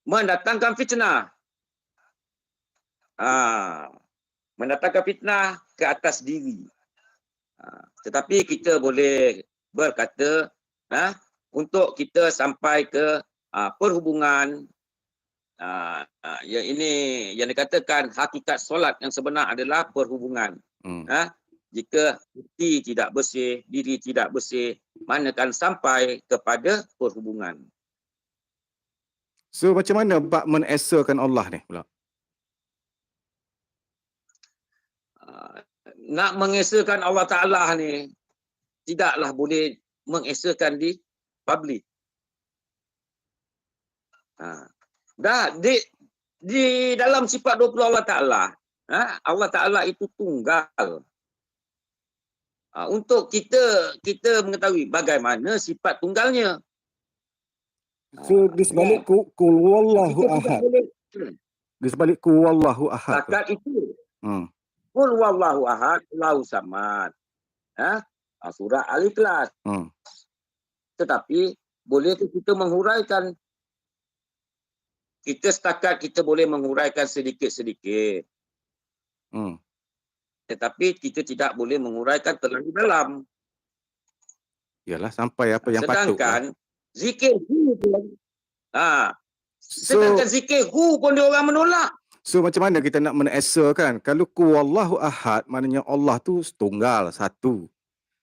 mendatangkan fitnah. Mendatangkan fitnah ke atas diri. Tetapi kita boleh berkata untuk kita sampai ke perhubungan yang ini yang dikatakan hakikat solat yang sebenar adalah perhubungan. Jika hati tidak bersih, diri tidak bersih, mana akan sampai kepada perhubungan. So macam mana bab menesakan Allah ni pula? Nak mengesakan Allah Ta'ala ni tidaklah boleh mengesakan di publik. Di dalam sifat 20 Allah Ta'ala, Allah Ta'ala itu tunggal. Untuk kita mengetahui bagaimana sifat tunggalnya. So di sebalik kul wallahu ahad. Di sebalik kul wallahu ahad. Takat itu. Kul wallahu ahad, Allahu samad. Surah Al-Ikhlas. Tetapi boleh kita menguraikan? Kita boleh menguraikan sedikit-sedikit. Tetapi kita tidak boleh menguraikan terlalu dalam. Yalah, sampai apa yang patut. Sedangkan zikir hu pun sedangkan zikir hu pun dia orang menolak. So macam mana kita nak menesakan? Kalau wallahu ahad, maknanya Allah tu tunggal, satu.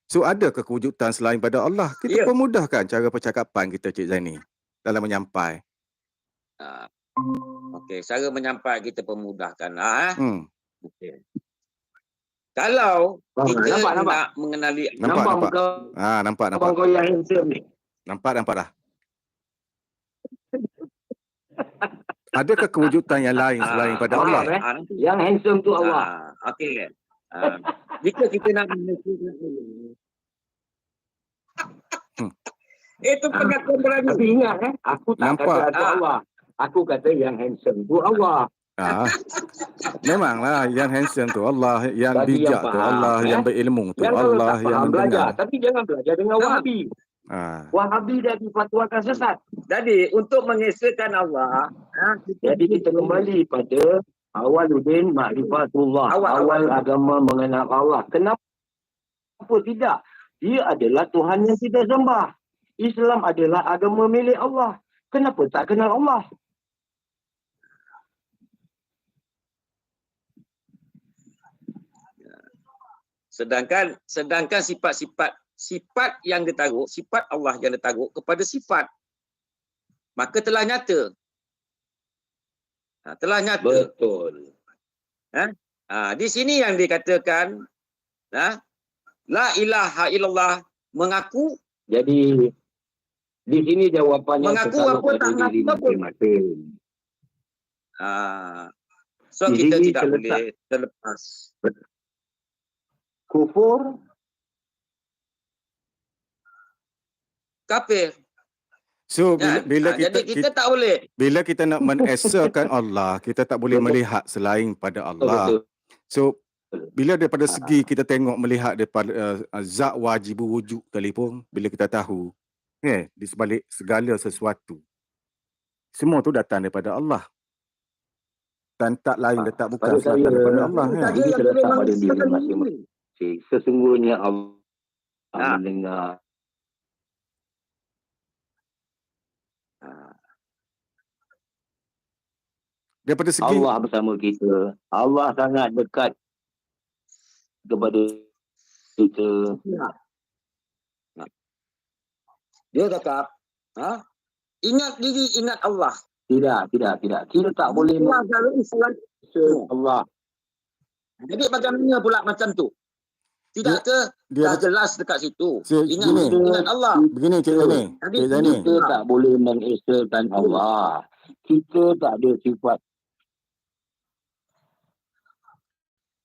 So adakah kewujudan selain pada Allah? Kita permudahkan cara percakapan kita, Cik Zaini, dalam menyampai. Okey, cara menyampai kita permudahkan. Okay. Kalau kita nak mengenali nampak. Nampak. Abang kau yang handsome ni. Nampak dah. Adakah kewujudan yang lain selain pada Allah? Yang handsome tu Allah. Okey. Jika kita nak menentukan itu pengakuan berani. Tapi ingat aku tak kata tu Allah. Aku kata yang handsome tu Allah. Memanglah yang handsome tu Allah, yang bagi bijak yang tu Allah, yang berilmu tu Allah, yang mendengar. Tapi jangan belajar dengan Wahabi. Wahabi dah difatwakan sesat. Jadi untuk mengesahkan Allah, jadi kita kembali pada Awaluddin Ma'rifatullah. Awal agama mengenal Allah. Kenapa tidak? Dia adalah Tuhan yang kita sembah. Islam adalah agama milik Allah. Kenapa tak kenal Allah? Sedangkan sifat yang ditaruh, sifat Allah yang ditaruh kepada sifat, maka telah nyata. Telah nyata. Betul. Di sini yang dikatakan la ilaha illallah, mengaku. Jadi di sini jawapannya Mengaku tertaruh apa, pada tak diri mengaku apa. masing-masing. So Di kita sini tidak terletak boleh terlepas. kufur, Kafir. So Kan? bila Jadi kita tak boleh. bila kita nak menesakan Allah, kita tak boleh melihat selain pada Allah. betul. So bila daripada segi kita tengok melihat daripada zat wajib wujud telefon, bila kita tahu di sebalik segala sesuatu, semua tu datang daripada Allah. Dan tak lain dan tak bukan pada semata saya, daripada Allah. Saja Ini yang terletak boleh pada diri mengesahkan masing-masing. Sesungguhnya Allah Ah. mendengar. Daripada segi Allah bersama kita. Allah sangat dekat kepada kita. Dia cakap, ingat diri, ingat Allah. Tidak. Kita tak boleh Allah. Jadi bagaimana pula macam tu? Tidak ke? dia Dah jelas dekat situ. So, Ingat gini. diri, ingat Allah. begini Cik Zani. Cik Zani. Kita tak boleh mengesahkan Allah. Kita tak ada sifat.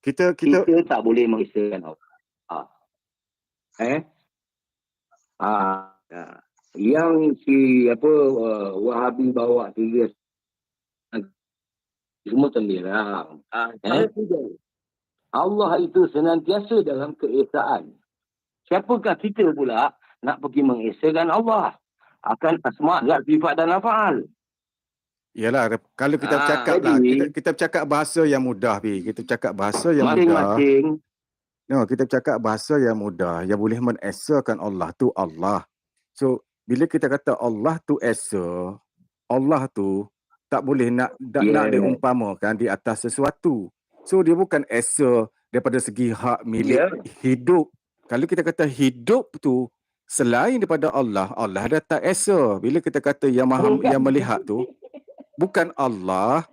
Kita Kita tak boleh mengesahkan Allah. Yang Wahabi bawa tiga semua terlilang. Allah itu senantiasa dalam keesaan. Siapakah kita pula nak pergi mengesahkan Allah akan asma' zat sifat dan af'al? Yalah, kalau kita bercakap lah, kita bercakap bahasa yang mudah, kita bercakap bahasa yang mudah. Masing-masing. No, kita bercakap bahasa yang mudah, yang boleh mengesahkan Allah tu Allah. So, bila kita kata Allah tu esa, Allah tu tak boleh nak diumpamakan di atas sesuatu. So, dia bukan esa daripada segi hak milik hidup. Kalau kita kata hidup tu selain daripada Allah, Allah dah tak esa. Bila kita kata yang maha yang melihat tu bukan Allah,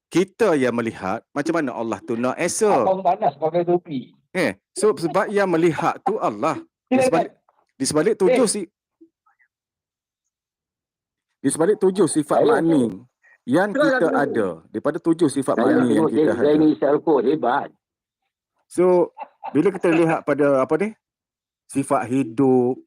kita yang melihat. Macam mana Allah tu nak esa? Abang panas pakai topi. So sebab yang melihat tu Allah. Di sebalik tujuh sifat makni yang kita ada, daripada tujuh sifat makni yang kita ada. Ini selfon hebat. So bila kita lihat pada sifat hidup,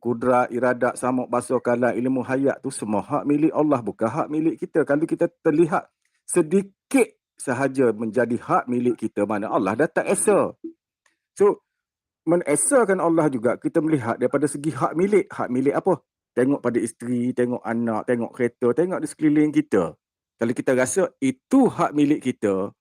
kudrat, iradat, samuk, basar, kalam, ilmu, hayat tu semua hak milik Allah, bukan hak milik kita. Kalau kita terlihat sedikit sahaja menjadi hak milik kita, mana Allah dah tak esa. So menesakan Allah juga kita melihat daripada segi hak milik. Hak milik apa? Tengok pada isteri, tengok anak, tengok kereta, tengok di sekeliling kita. Kalau kita rasa itu hak milik kita,